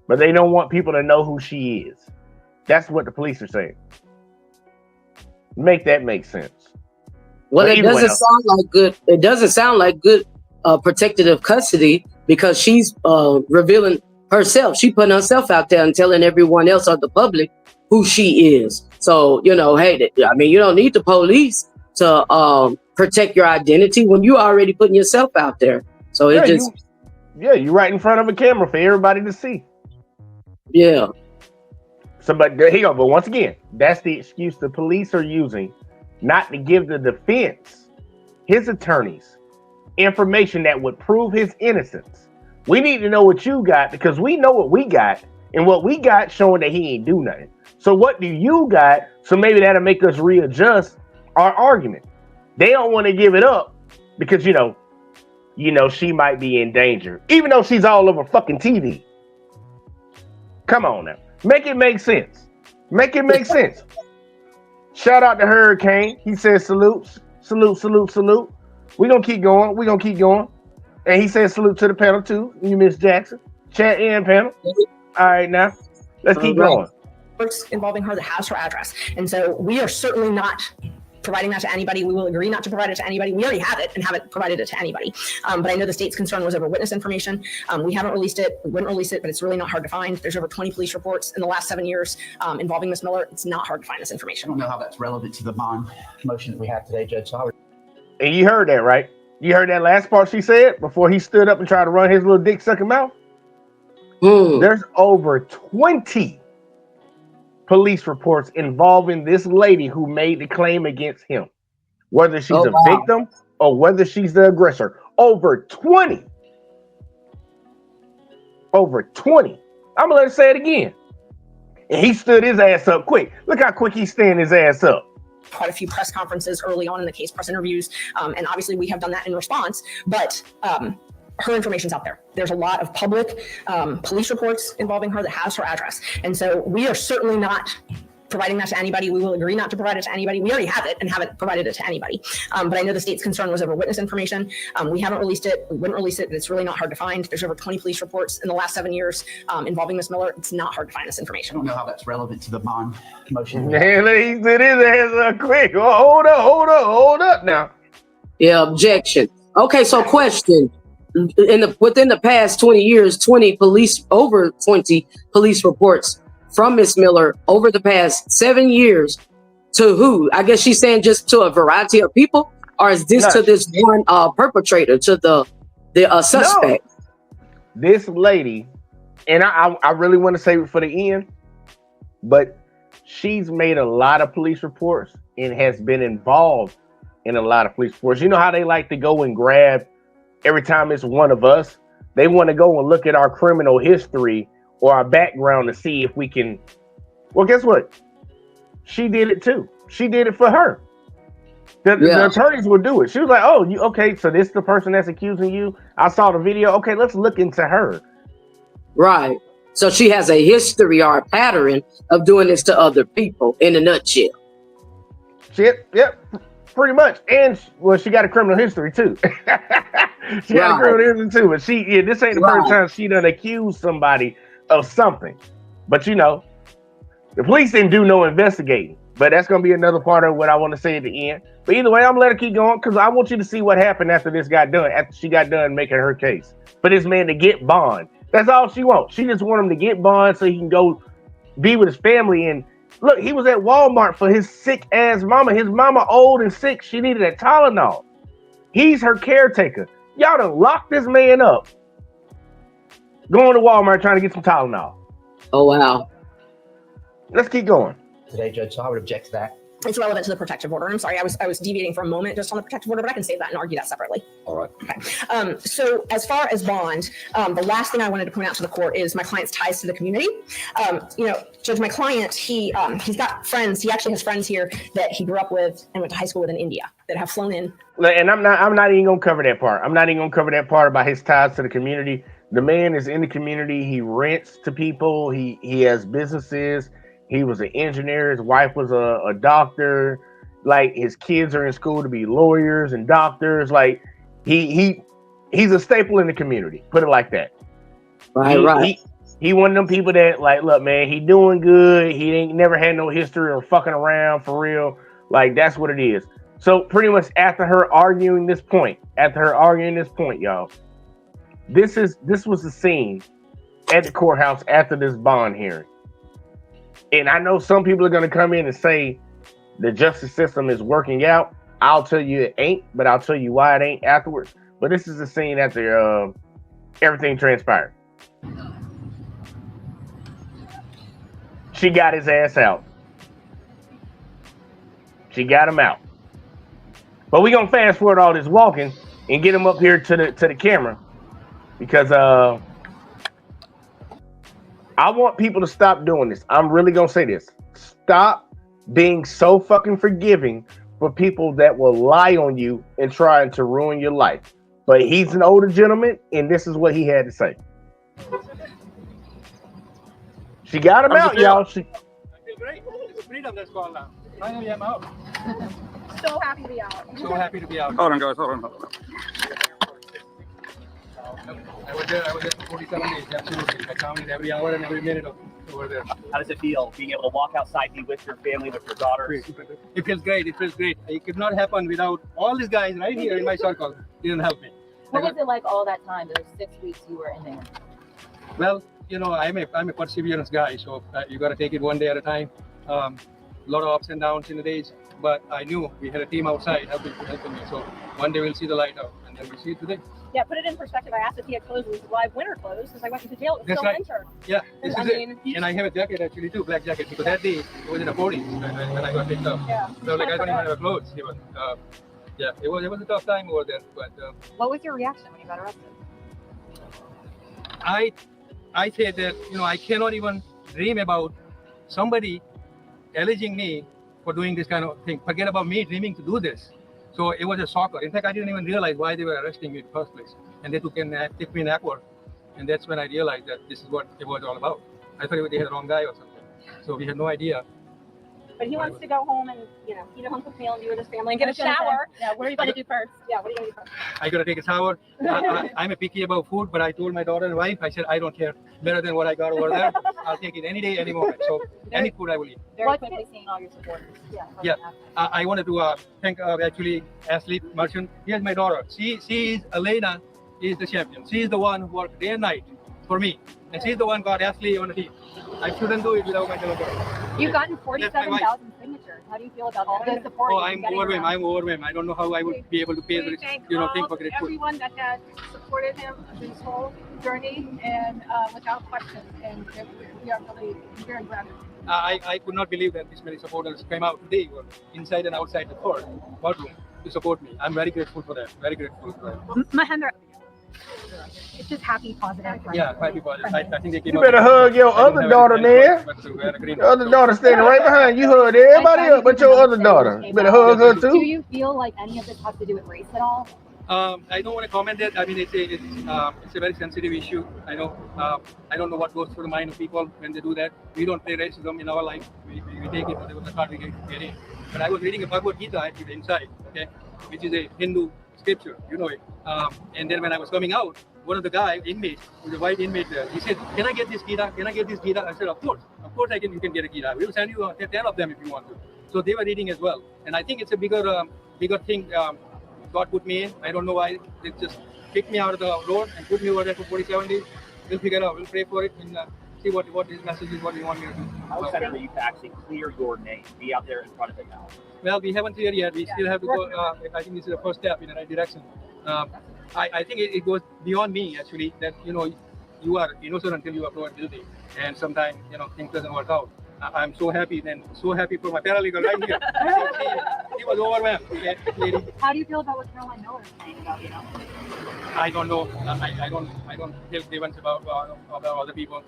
but they don't want people to know who she is. That's what the police are saying. Make that make sense. Well, it doesn't sound like good. It doesn't sound like good protective custody because she's revealing herself. She putting herself out there and telling everyone else or the public who she is. So, you know, hey, I mean, you don't need the police to protect your identity when you already putting yourself out there. So it you're right in front of a camera for everybody to see. Yeah. So, but here you go. But once again, that's the excuse the police are using, not to give the defense, his attorneys, information that would prove his innocence. We need to know what you got because we know what we got, and what we got showing that he ain't do nothing. So what do you got? So maybe that'll make us readjust our argument. They don't want to give it up because you know she might be in danger, even though she's all over fucking TV. Come on now. Make it make sense. Make it make sense. Shout out to Hurricane. He says salute, salute, salute, salute. We're going to keep going. We're going to keep going. And he says salute to the panel too. You, Miss Jackson. Chat and panel. All right, now. Let's keep going. Involving her that has her address. And so we are certainly not providing that to anybody. We will agree not to provide it to anybody. We already have it and haven't provided it to anybody. But I know the state's concern was over witness information. We haven't released it. We wouldn't release it, but it's really not hard to find. There's over 20 police reports in the last 7 years involving Ms. Miller. It's not hard to find this information. I don't know how that's relevant to the bond motion that we have today, Judge. So and you heard that, right? You heard that last part she said before he stood up and tried to run his little dick sucking mouth? There's over 20 police reports involving this lady who made the claim against him, whether she's a victim or whether she's the aggressor. Over 20. Over 20. I'm gonna let her say it again. And he stood his ass up quick. Look how quick he's standing his ass up. Quite a few press conferences early on in the case, press interviews, and obviously we have done that in response. But her information's out there. There's a lot of public police reports involving her that has her address. And so we are certainly not providing that to anybody. We will agree not to provide it to anybody. We already have it and haven't provided it to anybody. But I know the state's concern was over witness information. We haven't released it. We wouldn't release it, but it's really not hard to find. There's over 20 police reports in the last 7 years involving Ms. Miller. It's not hard to find this information. I don't know how that's relevant to the bond motion. Man, he did his ass up quick. Oh, hold up now. Yeah, objection. Okay, so question. Within the past 20 years, over 20 police reports from Miss Miller over the past 7 years to who? I guess she's saying just to a variety of people, or is this to this one perpetrator, to the suspect? No. This lady, and I really want to save it for the end, but she's made a lot of police reports and has been involved in a lot of police reports. You know how they like to go and grab every time it's one of us? They want to go and look at our criminal history or our background to see if we can. Well, guess what? She did it too. She did it for her. The attorneys will do it. She was like, oh, okay, so this is the person that's accusing you. I saw the video. Okay, let's look into her. Right. So she has a history or a pattern of doing this to other people in a nutshell. Yep, pretty much. And she got a criminal history too. She got a criminal history too. But this ain't the first time she done accused somebody of something. But the police didn't do no investigating. But that's gonna be another part of what I want to say at the end. But either way, I'm gonna let her keep going because I want you to see what happened after this got done, after she got done making her case. For this man to get bond. That's all she wants. She just want him to get bond so he can go be with his family and Look, he was at Walmart for his sick ass mama. His mama old and sick. She needed a Tylenol. He's her caretaker. Y'all done locked this man up. Going to Walmart trying to get some Tylenol. Oh, wow. Let's keep going. Today, Judge, so I would object to that. It's relevant to the protective order. I'm sorry, I was deviating for a moment just on the protective order, but I can save that and argue that separately. All right. Okay. So as far as bond, the last thing I wanted to point out to the court is my client's ties to the community. Judge, my client, he's got friends. He actually has friends here that he grew up with and went to high school with in India that have flown in. And I'm not even gonna cover that part. I'm not even gonna cover that part about his ties to the community. The man is in the community. He rents to people. He has businesses. He was an engineer. His wife was a doctor. Like, his kids are in school to be lawyers and doctors. Like, he's a staple in the community. Put it like that. Right. He one of them people that, like, look, man, he doing good. He ain't never had no history or fucking around for real. Like, that's what it is. So pretty much after her arguing this point, y'all, this was the scene at the courthouse after this bond hearing. And I know some people are going to come in and say the justice system is working out. I'll tell you it ain't, but I'll tell you why it ain't afterwards. But this is the scene after everything transpired. She got his ass out. She got him out. But we're going to fast forward all this walking and get him up here to the camera because I want people to stop doing this. I'm really going to say this. Stop being so fucking forgiving for people that will lie on you and trying to ruin your life. But he's an older gentleman, and this is what he had to say. She got him out, y'all. I feel great. It's freedom that's called now. Finally, I'm out. So happy to be out. So happy to be out. Hold on, guys. Hold on. I was there for 47 days, absolutely. I counted every hour and every minute over there. How does it feel being able to walk outside, be with your family, with your daughters? It feels great. It feels great. It could not happen without all these guys right here in my circle. Didn't help me. What was it like all that time? Those 6 weeks you were in there? Well, you know, I'm a perseverance guy, so you got to take it one day at a time. A lot of ups and downs in the days, but I knew we had a team outside helping me. So one day we'll see the light out, and then we see it today. Yeah, put it in perspective. I asked if he had clothes. It was live winter clothes because I went into jail. It was That's still right. winter. Yeah, this is it. And I have a jacket actually too, black jacket, because that day it was in the 40s when I got picked up. Yeah. So like I don't even have clothes even. Yeah, it was a tough time over there, but. What was your reaction when you got arrested? I said that, you know, I cannot even dream about somebody alleging me for doing this kind of thing. Forget about me dreaming to do this. So it was a shocker. In fact, I didn't even realize why they were arresting me in the first place. And they took me in Acworth. And that's when I realized that this is what it was all about. I thought they had the wrong guy or something. So we had no idea. But he wants to go home and, you know, eat a hunk of meal and be with his family and get a shower. Yeah, what are you going to do first? Yeah, what are you going to do first? I got to take a shower. I'm a picky about food, but I told my daughter and wife, I said, I don't care. Better than what I got over there. I'll take it any day, any moment. So any food I will eat. Very quickly seeing all your supporters. Yeah. I wanted to thank actually Ashley Merchant. Here's my daughter. She is Elena is the champion. She is the one who worked day and night for me. And she's the one who got Ashley on the team. I shouldn't do it without my daughter. You've gotten 47,000 signatures. How do you feel about all the support? Oh, I'm overwhelmed. I don't know how I would be able to pay the, thing for great food. Everyone that has supported him this whole journey and without question. And we are really very grateful. I could not believe that this many supporters came out today, inside and outside the courtroom to support me. I'm very grateful for that. Very grateful for that. Mahendra, it's just happy, positive. Yeah, happy positive. I think they came. You better hug your other daughter, man. Your other daughter standing right behind you. Hug everybody up, but your other daughter. You better hug her too. Do you feel like any of this has to do with race at all? I don't want to comment that. I mean, it's a very sensitive issue. I know. I don't know what goes through the mind of people when they do that. We don't play racism in our life. We take it whatever the card we get in. But I was reading a Bhagavad Gita actually inside, okay, which is a Hindu scripture, you know it. And then when I was coming out, one of the inmates, the white inmate there, he said, "Can I get this Gita? Can I get this Gita?" I said, "Of course I can. You can get a Gita. We'll send you 10 of them if you want to." So they were reading as well, and I think it's a bigger thing. God put me in. I don't know why. They just picked me out of the road and put me over there for 47 days. We'll figure it out. We'll pray for it and see what his message is, what he wants me to do. How excited are you to actually clear your name, be out there in front of it now? Well, we haven't cleared yet. We still have to go. I think this is the first step in the right direction. I think it goes beyond me, actually, that, you are innocent until you are proven guilty. And sometimes, things doesn't work out. I'm so happy for my paralegal right here. He was overwhelmed, lady. How do you feel about what Caroline Miller is saying about you? I don't know. I don't feel grievance about other people.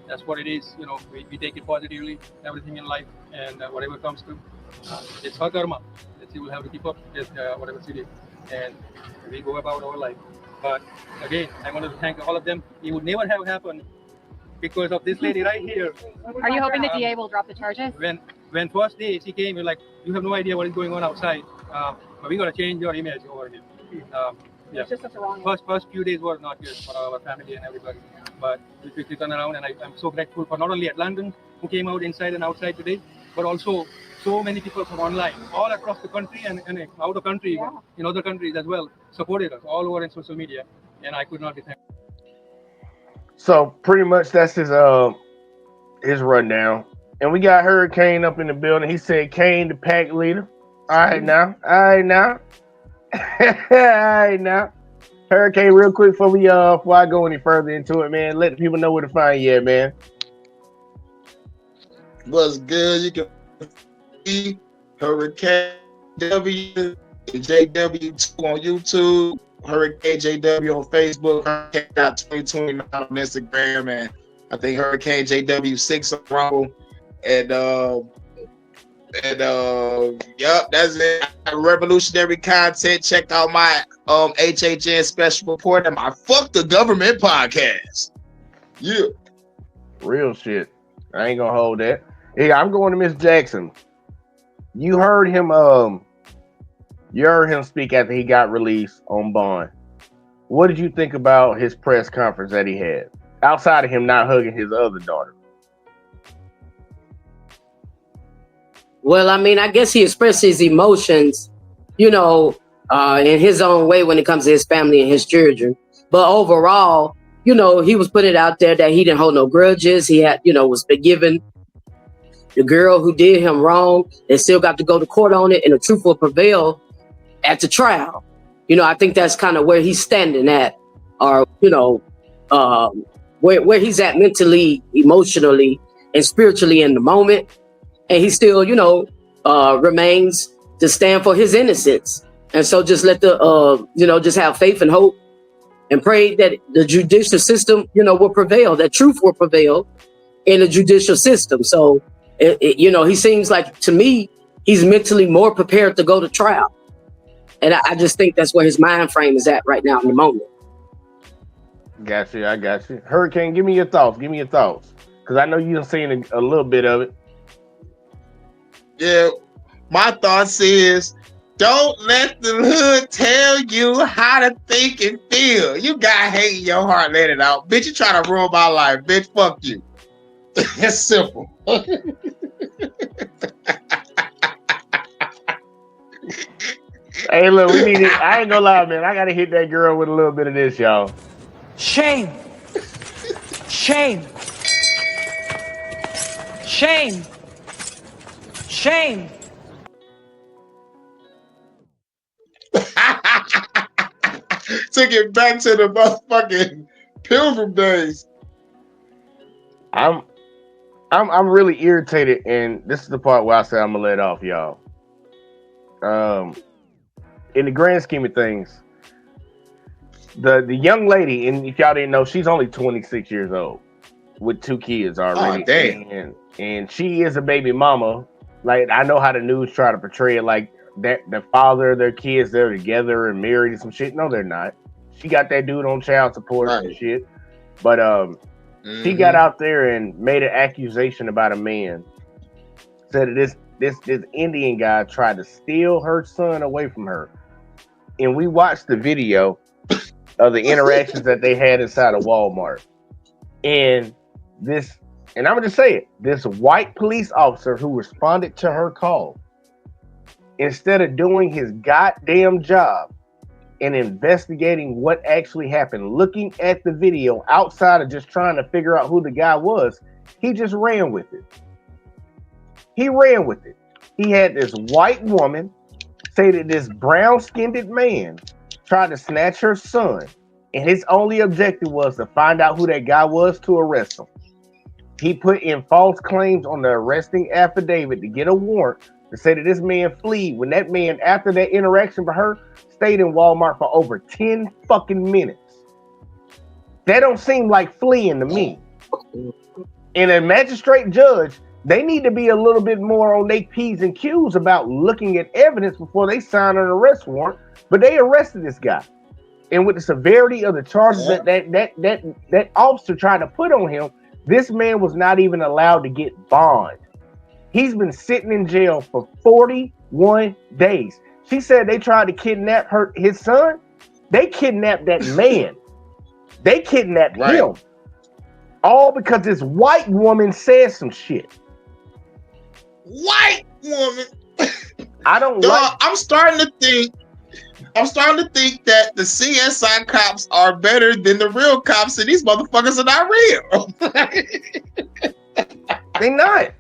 That's what it is. We take it positively, everything in life, and whatever comes to, it's her karma. She will have to keep up with whatever she did, and we go about our life. But again, I want to thank all of them. It would never have happened because of this lady right here. Are you hoping the DA will drop the charges? When first day she came, you're like, you have no idea what is going on outside. But we gotta change your image over here. Yeah. It's just such a wrong. First few days were not good for our family and everybody, but we quickly turned around, and I'm so grateful for not only Atlantans who came out inside and outside today, but also so many people from online, all across the country and out of country, in other countries as well, supported us all over in social media, and I could not be thankful. So pretty much that's his rundown. And we got Hurricane up in the building. He said Kane, the pack leader. All right now. Hurricane, real quick before I go any further into it, man, let the people know where to find you at, man. What's good? You can see Hurricane W JW2 on YouTube, Hurricane JW on Facebook, Hurricane.2029 on Instagram, and I think Hurricane JW6 on Rumble. Yep, that's it. Revolutionary content. Check out my HHN special report and my Fuck the Government podcast. Yeah. Real shit. I ain't gonna hold that. Hey, I'm going to Miss Jackson. You heard him speak after he got released on bond. What did you think about his press conference that he had? Outside of him not hugging his other daughter. Well, I mean, I guess he expressed his emotions, in his own way when it comes to his family and his children. But overall, he was putting it out there that he didn't hold no grudges. He had, was forgiven the girl who did him wrong. They still got to go to court on it, and the truth will prevail at the trial. I think that's kind of where he's standing at, or, where he's at mentally, emotionally, and spiritually in the moment. And he still, remains to stand for his innocence. And so just let just have faith and hope and pray that the judicial system, will prevail, that truth will prevail in the judicial system. So, he seems like, to me, he's mentally more prepared to go to trial. And I just think that's where his mind frame is at right now in the moment. Got you. I got you. Hurricane, give me your thoughts. Because I know you've seen a little bit of it. Yeah, my thoughts is, don't let the hood tell you how to think and feel. You got hate in your heart, let it out. Bitch, you trying to ruin my life. Bitch, fuck you. It's simple. Hey, look, we need it. I ain't gonna lie, man. I gotta hit that girl with a little bit of this, y'all. Shame. Shame. Shame. Shame. Took it back to the motherfucking Pilgrim days. I'm really irritated, and this is the part where I say I'm gonna let off, y'all. In the grand scheme of things, the young lady, and if y'all didn't know, she's only 26 years old with 2 kids already. Oh, damn. And she is a baby mama. Like, I know how the news try to portray it like that the father, their kids, they're together and married and some shit. No, they're not. She got that dude on child support and shit. But she got out there and made an accusation about a man. Said that this Indian guy tried to steal her son away from her. And we watched the video of the interactions that they had inside of Walmart. And I'm gonna just say it, this white police officer who responded to her call, instead of doing his goddamn job and investigating what actually happened, looking at the video outside of just trying to figure out who the guy was, he just ran with it. He ran with it. He had this white woman say that this brown-skinned man tried to snatch her son, and his only objective was to find out who that guy was to arrest him. He put in false claims on the arresting affidavit to get a warrant to say that this man fled when that man, after that interaction with her, stayed in Walmart for over 10 fucking minutes. That don't seem like fleeing to me. And a magistrate judge, they need to be a little bit more on their P's and Q's about looking at evidence before they sign an arrest warrant. But they arrested this guy. And with the severity of the charges that officer tried to put on him, this man was not even allowed to get bond. He's been sitting in jail for 41 days. She said they tried to kidnap his son. They kidnapped that man. They kidnapped him. All because this white woman said some shit. White woman. I don't Dog, I'm starting to think that the CSI cops are better than the real cops, and these motherfuckers are not real. They not.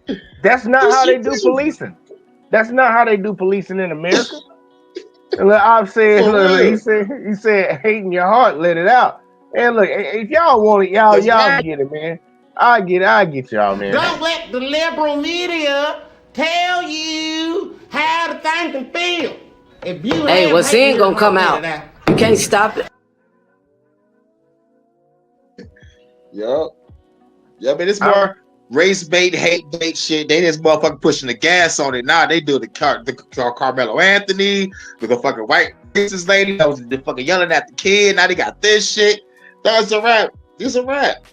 That's not how they do policing. That's not how they do policing in America. And look, I've said, look, he said, hate in your heart, let it out. And look, if y'all want it, y'all get it, man. I get y'all, man. Don't let the liberal media tell you how to think and feel. If you Hey, what's in gonna come out. You can't stop it. Yup. Yeah, but it's more race bait, hate bait shit. They just motherfucking pushing the gas on it. Now they do the Carmelo Anthony, with the fucking white racist lady that was the fucking yelling at the kid. Now they got this shit. That's a wrap. It's a wrap.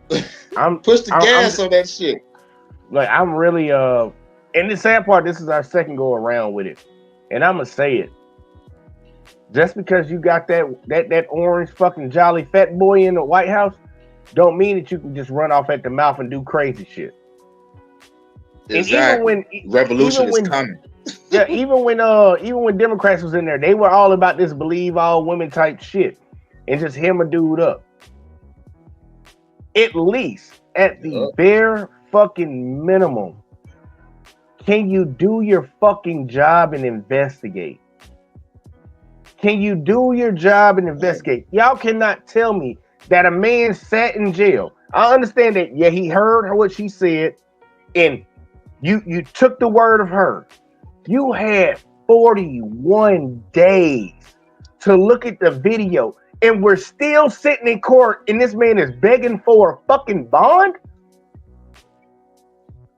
Push the gas on that shit. Like, I'm really and the sad part, this is our second go around with it. And I'm gonna say it. Just because you got that orange fucking jolly fat boy in the White House, don't mean that you can just run off at the mouth and do crazy shit. Exactly. And even when revolution is coming. Yeah, even when Democrats was in there, they were all about this believe all women type shit and just hem a dude up. At least, at the bare fucking minimum, can you do your fucking job and investigate? Can you do your job and investigate? Y'all cannot tell me that a man sat in jail. I understand that, yeah, he heard what she said, and you took the word of her. You had 41 days to look at the video, and we're still sitting in court, and this man is begging for a fucking bond?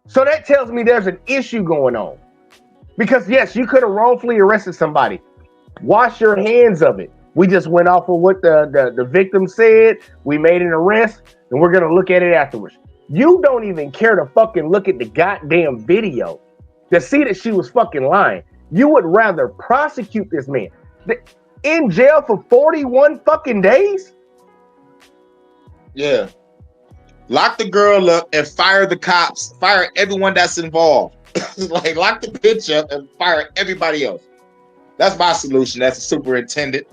So that tells me there's an issue going on. Because yes, you could have wrongfully arrested somebody. Wash your hands of it. We just went off of what the victim said. We made an arrest, and we're gonna look at it afterwards. You don't even care to fucking look at the goddamn video to see that she was fucking lying. You would rather prosecute this man in jail for 41 fucking days? Yeah. Lock the girl up and fire the cops. Fire everyone that's involved. Like, lock the bitch up and fire everybody else. That's my solution. That's a superintendent.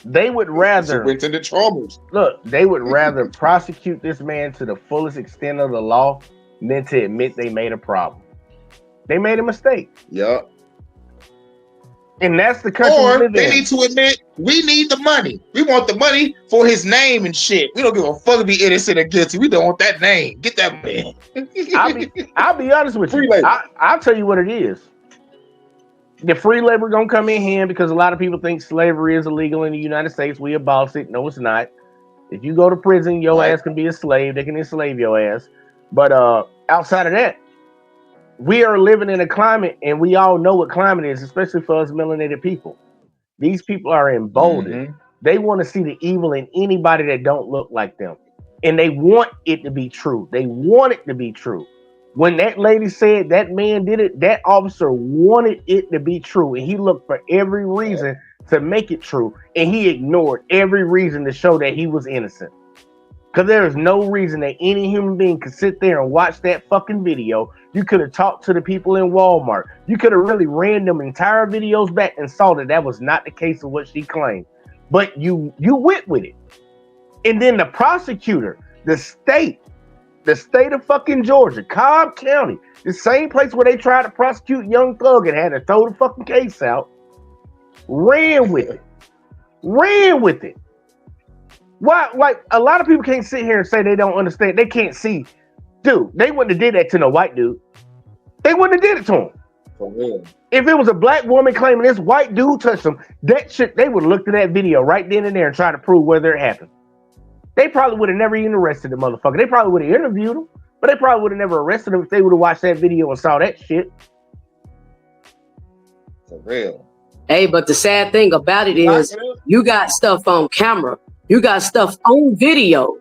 They would rather Superintendent Chalmers. Look, they would rather prosecute this man to the fullest extent of the law than to admit they made a problem. They made a mistake. Yup. And that's the country we Or live they in. need to admit, we need the money. We want the money for his name and shit. We don't give a fuck if he innocent or guilty. We don't want that name. Get that money. I'll be honest with you. I'll tell you what it is. The free labor gonna come in hand because a lot of people think slavery is illegal in the United States. We abolished it. No, it's not. If you go to prison, your ass can be a slave. They can enslave your ass. But outside of that, we are living in a climate, and we all know what climate is, especially for us melanated people. These people are emboldened. They want to see the evil in anybody that don't look like them. And they want it to be true. They want it to be true. When that lady said that man did it, that officer wanted it to be true. And he looked for every reason to make it true. And he ignored every reason to show that he was innocent. Because there is no reason that any human being could sit there and watch that fucking video. You could have talked to the people in Walmart. You could have really ran them entire videos back and saw that that was not the case of what she claimed. But you went with it. And then the prosecutor, the state of fucking Georgia, Cobb County, the same place where they tried to prosecute Young Thug and had to throw the fucking case out, ran with it. Why? Like, a lot of people can't sit here and say they don't understand. They can't see. Dude, they wouldn't have did that to no white dude. They wouldn't have did it to him. For real. If it was a black woman claiming this white dude touched them, that shit, they would have looked at that video right then and there and tried to prove whether it happened. They probably would have never even arrested the motherfucker. They probably would have interviewed him, but they probably would have never arrested him if they would have watched that video and saw that shit. For real. Hey, but the sad thing about it is you got stuff on camera. You got stuff on video.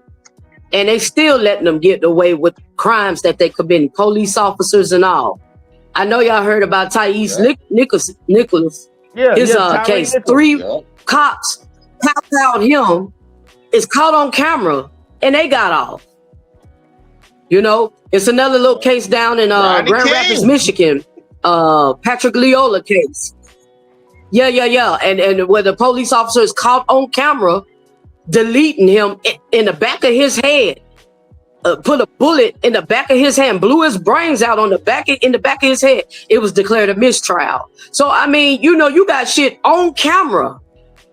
And they still letting them get away with crimes that they commit, police officers and all. I know y'all heard about Thais Nicholas. His case. Nichols. 3 cops popped out him. It's caught on camera, and they got off. You know, it's another little case down in Grand Rapids, Michigan. Patrick Leola case. Yeah. And where the police officer is caught on camera deleting him in the back of his head. Put a bullet in the back of his hand, blew his brains out in the back of his head. It was declared a mistrial. So I mean, you know, you got shit on camera,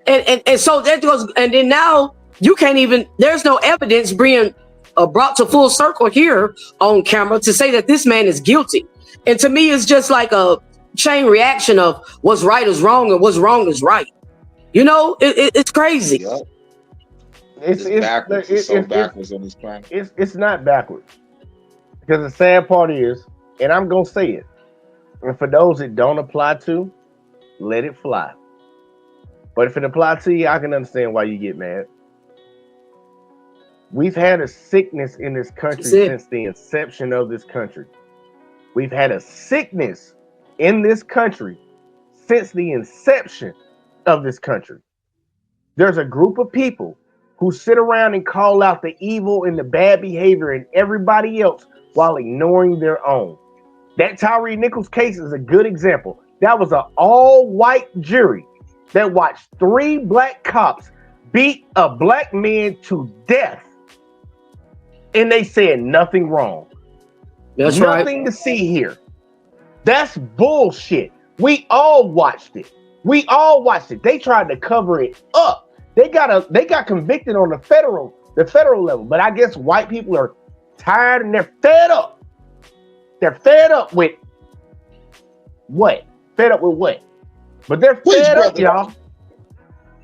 and so that goes. And then now you can't even. There's no evidence being brought to full circle here on camera to say that this man is guilty. And to me, it's just like a chain reaction of what's right is wrong and what's wrong is right. You know, it's crazy. Yep. It's backwards. It's so backwards on this planet. It's not backwards. Because the sad part is, and I'm going to say it, and for those it don't apply to, let it fly. But if it applies to you, I can understand why you get mad. We've had a sickness in this country since the inception of this country. We've had a sickness in this country since the inception of this country. There's a group of people who sit around and call out the evil and the bad behavior in everybody else while ignoring their own. That Tyree Nichols case is a good example. That was an all-white jury that watched 3 black cops beat a black man to death. And they said nothing wrong. That's right. Nothing to see here. That's bullshit. We all watched it. They tried to cover it up. They got convicted on the federal level, but I guess white people are tired and they're fed up. They're fed up with what? Fed up with what? But they're fed up, y'all.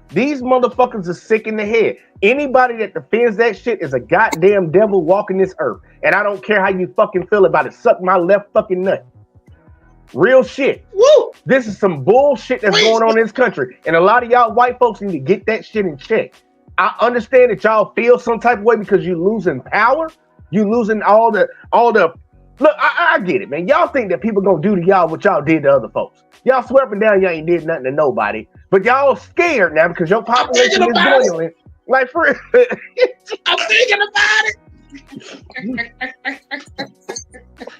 These motherfuckers are sick in the head. Anybody that defends that shit is a goddamn devil walking this earth. And I don't care how you fucking feel about it. Suck my left fucking nut. Real shit. Woo! This is some bullshit that's going on in this country. And a lot of y'all white folks need to get that shit in check. I understand that y'all feel some type of way because you're losing power. You losing all the look, I get it, man. Y'all think that people gonna do to y'all what y'all did to other folks. Y'all swear up and down y'all ain't did nothing to nobody. But y'all scared now because your population is dwindling. Like for I'm thinking about it.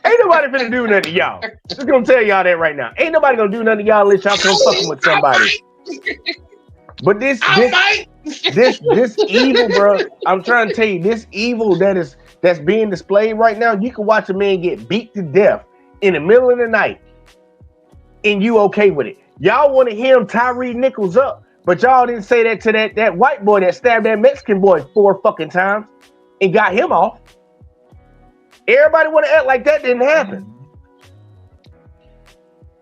Ain't nobody finna do nothing to y'all. Just gonna tell y'all that right now. Ain't nobody gonna do nothing to y'all unless y'all come fucking with somebody. But this evil, bro. I'm trying to tell you, this evil that's being displayed right now. You can watch a man get beat to death in the middle of the night, and you okay with it. Y'all want to hear him Tyree Nichols up, but y'all didn't say that to that white boy that stabbed that Mexican boy 4 fucking times and got him off. Everybody want to act like that didn't happen.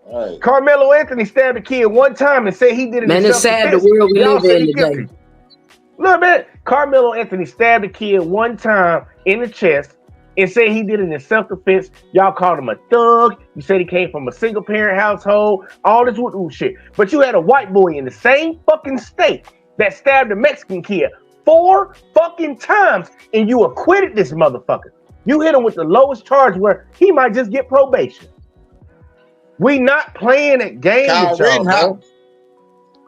Right. Carmelo Anthony stabbed a kid 1 time and said he did it. Man, it's sad the world we live in today. Look, man, Carmelo Anthony stabbed a kid 1 time in the chest and said he did it in self-defense. Y'all called him a thug. You said he came from a single-parent household. All this shit. But you had a white boy in the same fucking state that stabbed a Mexican kid 4 fucking times, and you acquitted this motherfucker. You hit him with the lowest charge where he might just get probation. We not playing at games with y'all, bro.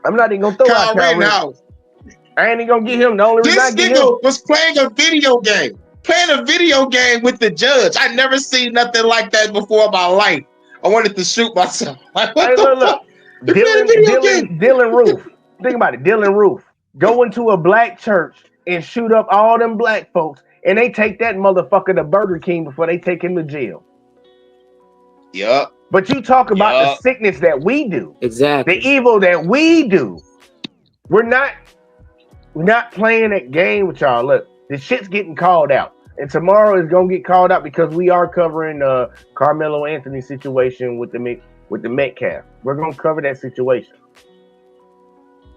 I'm not even gonna throw out Kyle Rittenhouse. I ain't even gonna get him. The only reason I This get him. nigga was playing a video game. With the judge. I never seen nothing like that before in my life. I wanted to shoot myself. Like, what the fuck? He playing a video game. Dylan Roof. Think about it. Dylan Roof. Go into a black church and shoot up all them black folks, and they take that motherfucker to Burger King before they take him to jail. Yup. But you talk about the sickness that we do. Exactly. The evil that we do. We're not playing that game with y'all. Look, the shit's getting called out. And tomorrow is gonna get called out because we are covering Carmelo Anthony situation with the Metcalf. We're gonna cover that situation.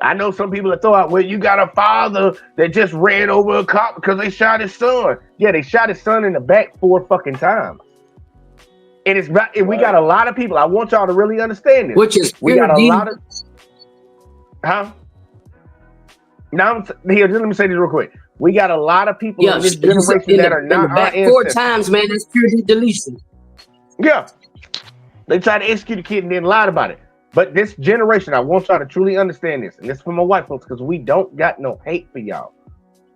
I know some people that throw out, well, you got a father that just ran over a cop because they shot his son. Yeah, they shot his son in the back 4 fucking times. And it's right, and we got a lot of people. I want y'all to really understand this. Which is we got a lot of Now here, just let me say this real quick. We got a lot of people in this generation that are not our ancestors. 4 times, man. That's pure deletion. Yeah, they tried to execute a kid and then lied about it. But this generation, I want y'all to truly understand this, and this is for my white folks, because we don't got no hate for y'all.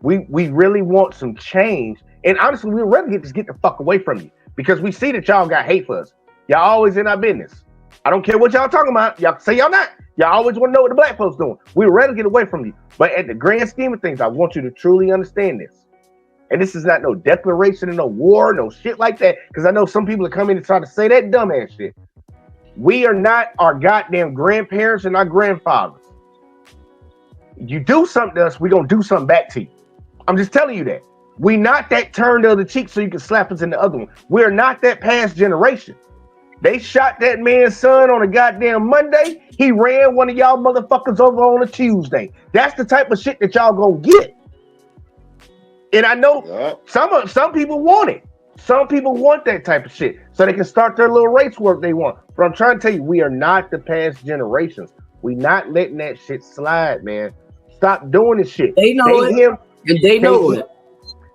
We really want some change, and honestly, we'd rather get the fuck away from you because we see that y'all got hate for us. Y'all always in our business. I don't care what y'all talking about. Y'all say y'all not. Y'all always want to know what the black folks doing. We'd rather get away from you. But at the grand scheme of things, I want you to truly understand this. And this is not no declaration of no war, no shit like that. Because I know some people are coming to try to say that dumbass shit. We are not our goddamn grandparents and our grandfathers. You do something to us, we're going to do something back to you. I'm just telling you that. We not that turn the other cheek so you can slap us in the other one. We're not that past generation. They shot that man's son on a goddamn Monday. He ran one of y'all motherfuckers over on a Tuesday. That's the type of shit that y'all gonna get. And I know some people want it. Some people want that type of shit so they can start their little race work they want. But I'm trying to tell you, we are not the past generations. We not letting that shit slide, man. Stop doing this shit. They know it. And they know it.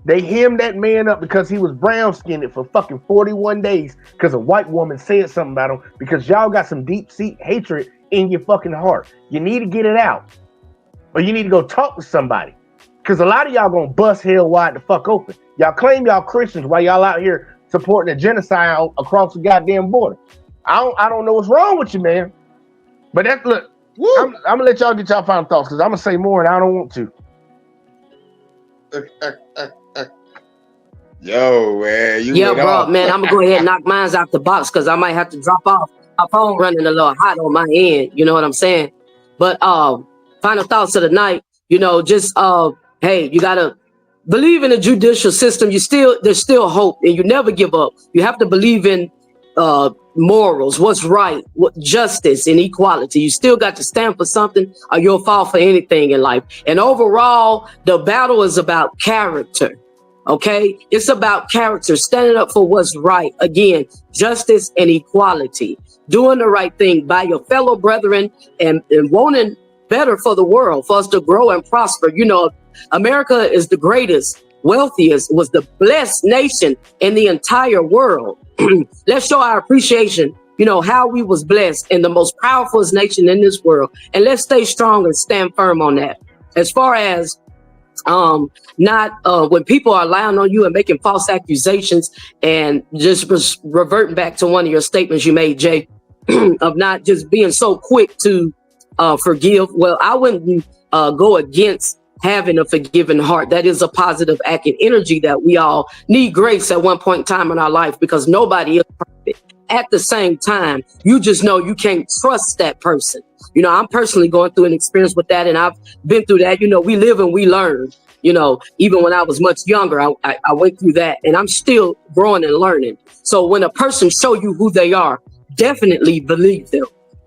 They hemmed that man up because he was brown skinned for fucking 41 days because a white woman said something about him because y'all got some deep seat hatred in your fucking heart. You need to get it out. Or you need to go talk to somebody. Because a lot of y'all gonna bust hell wide the fuck open. Y'all claim y'all Christians while y'all out here supporting a genocide across the goddamn border. I don't know what's wrong with you, man. But that's look, I'm gonna let y'all get y'all final thoughts because I'm gonna say more and I don't want to. Yo, man. Yeah, bro, man, I'm gonna go ahead and knock mine out the box because I might have to drop off. My phone running a little hot on my end, you know what I'm saying? But final thoughts of the night, just hey, you gotta believe in the judicial system. There's still hope, and you never give up. You have to believe in morals, what's right, justice and equality. You still got to stand for something or you'll fall for anything in life. And overall, the battle is about character. Okay, it's about character, standing up for what's right. Again, justice and equality, doing the right thing by your fellow brethren and wanting better for the world, for us to grow and prosper. America is the greatest, wealthiest, was the blessed nation in the entire world. Let's show our appreciation, how we was blessed in the most powerful nation in this world. And let's stay strong and stand firm on that. As far as not when people are lying on you and making false accusations and just reverting back to one of your statements you made, Jay, of not just being so quick to forgive. Well, I wouldn't go against having a forgiving heart. That is a positive act and energy that we all need grace at one point in time in our life because nobody is perfect. At the same time, you just know you can't trust that person. I'm personally going through an experience with that, and I've been through that. We live and we learn. Even when I was much younger, I went through that, and I'm still growing and learning. So when a person show you who they are, definitely believe them.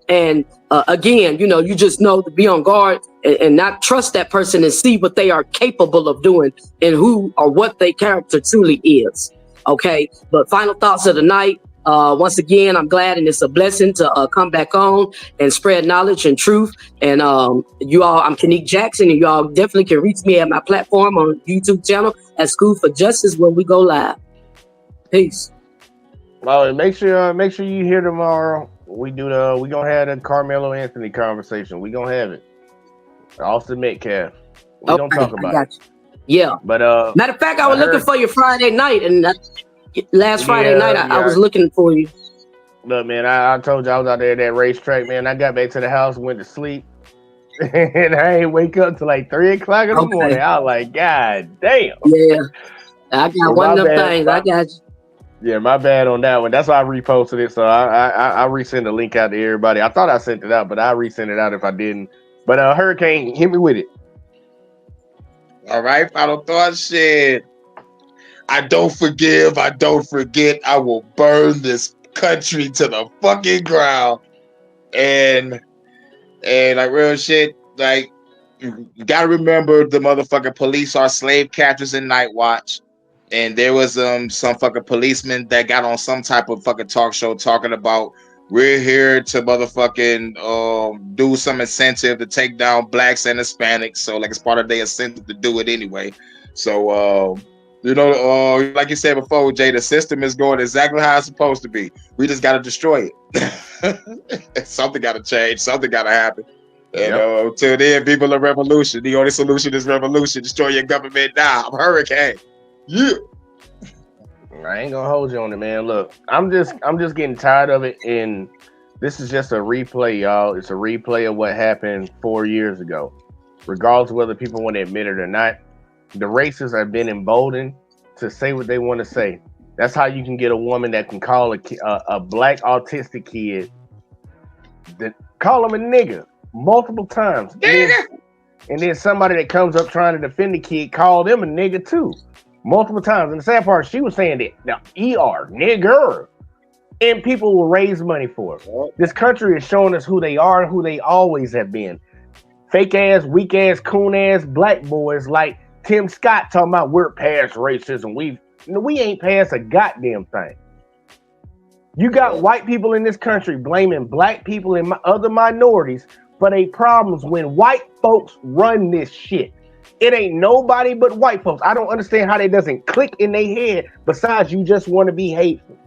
And again, you just know to be on guard and not trust that person and see what they are capable of doing and who or what their character truly is. Okay, but final thoughts of the night. Once again, I'm glad and it's a blessing to come back on and spread knowledge and truth. And you all, I'm Kanique Jackson, and you all definitely can reach me at my platform on YouTube channel at School for Justice when we go live. Peace. Well, make sure you hear tomorrow. We gonna have the Carmelo Anthony conversation. We gonna have it. Austin Metcalf. We don't talk about I got you. Yeah. But matter of fact, I was looking for you Friday night, and last Friday night I was looking for you. Look, man, I told you I was out there at that racetrack, man. I got back to the house, went to sleep, and I ain't wake up till like 3 o'clock in the morning. I was like, God damn. Yeah, I got one of them things. I got you. Yeah, my bad on that one. That's why I reposted it. So I resend the link out to everybody. I thought I sent it out, but I resend it out if I didn't. But Hurricane, hit me with it. All right, final thought shit. I don't forgive, I don't forget. I will burn this country to the fucking ground. And like real shit, like you gotta remember the motherfucking police are slave catchers in Night Watch. And there was some fucking policeman that got on some type of fucking talk show talking about we're here to motherfucking do some incentive to take down blacks and Hispanics. So like it's part of their incentive to do it anyway. So like you said before, Jay, the system is going exactly how it's supposed to be. We just gotta destroy it. Something gotta change, something gotta happen. And till then, people of revolution. The only solution is revolution. Destroy your government now. I'm Hurricane. Yeah. I ain't gonna hold you on it, man. Look, I'm just getting tired of it, and this is just a replay, y'all. It's a replay of what happened 4 years ago. Regardless of whether people want to admit it or not, the racists have been emboldened to say what they want to say. That's how you can get a woman that can call a black autistic kid, call him a nigga multiple times. And then somebody that comes up trying to defend the kid call them a nigga too. Multiple times. And the sad part, she was saying that now ER, nigger. And people will raise money for it. This country is showing us who they are and who they always have been. Fake ass, weak ass, coon ass black boys like Tim Scott talking about we're past racism. We ain't past a goddamn thing. You got white people in this country blaming black people and other minorities for their problems when white folks run this shit. It ain't nobody but white folks. I don't understand how that doesn't click in their head besides you just want to be hateful.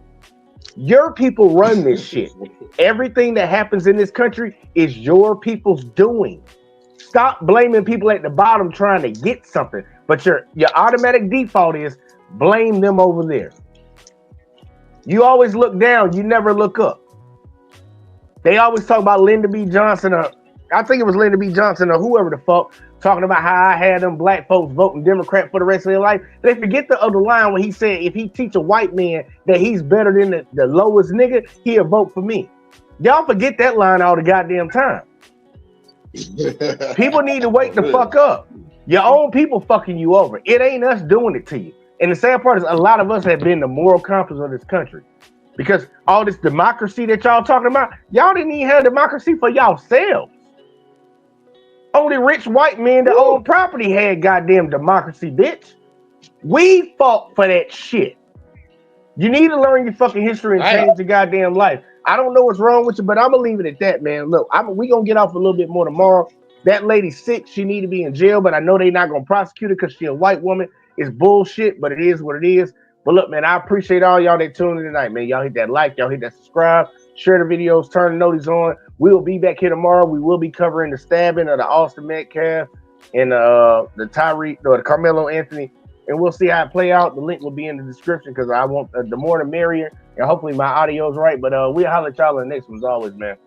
Your people run this shit. Everything that happens in this country is your people's doing. Stop blaming people at the bottom trying to get something. But your automatic default is blame them over there. You always look down. You never look up. They always talk about Lyndon B. Johnson. I think it was Lyndon B. Johnson or whoever the fuck talking about how I had them black folks voting Democrat for the rest of their life. They forget the other line when he said if he teach a white man that he's better than the lowest nigga, he'll vote for me. Y'all forget that line all the goddamn time. People need to wake the fuck up. Your own people fucking you over. It ain't us doing it to you. And the sad part is a lot of us have been the moral compass of this country. Because all this democracy that y'all talking about, y'all didn't even have democracy for yourselves. Only rich white men that own property had goddamn democracy, bitch. We fought for that shit. You need to learn your fucking history and change your goddamn life. I don't know what's wrong with you, but I'm gonna leave it at that, man. Look, we gonna get off a little bit more tomorrow. That lady's sick. She need to be in jail, but I know they're not gonna prosecute her because she's a white woman. It's bullshit, but it is what it is. But look, man, I appreciate all y'all that tuned in tonight, man. Y'all hit that like, y'all hit that subscribe, share the videos, turn the notice on. We will be back here tomorrow. We will be covering the stabbing of the Austin Metcalf and the Tyreek or the Carmelo Anthony, and we'll see how it play out. The link will be in the description because I want the more the merrier, and hopefully my audio's right. But we'll holler at y'all in the next one as always, man.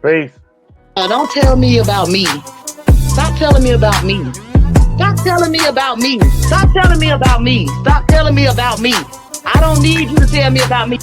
Peace. Don't tell me about me. Stop telling me about me. Stop telling me about me. Stop telling me about me. Stop telling me about me. I don't need you to tell me about me.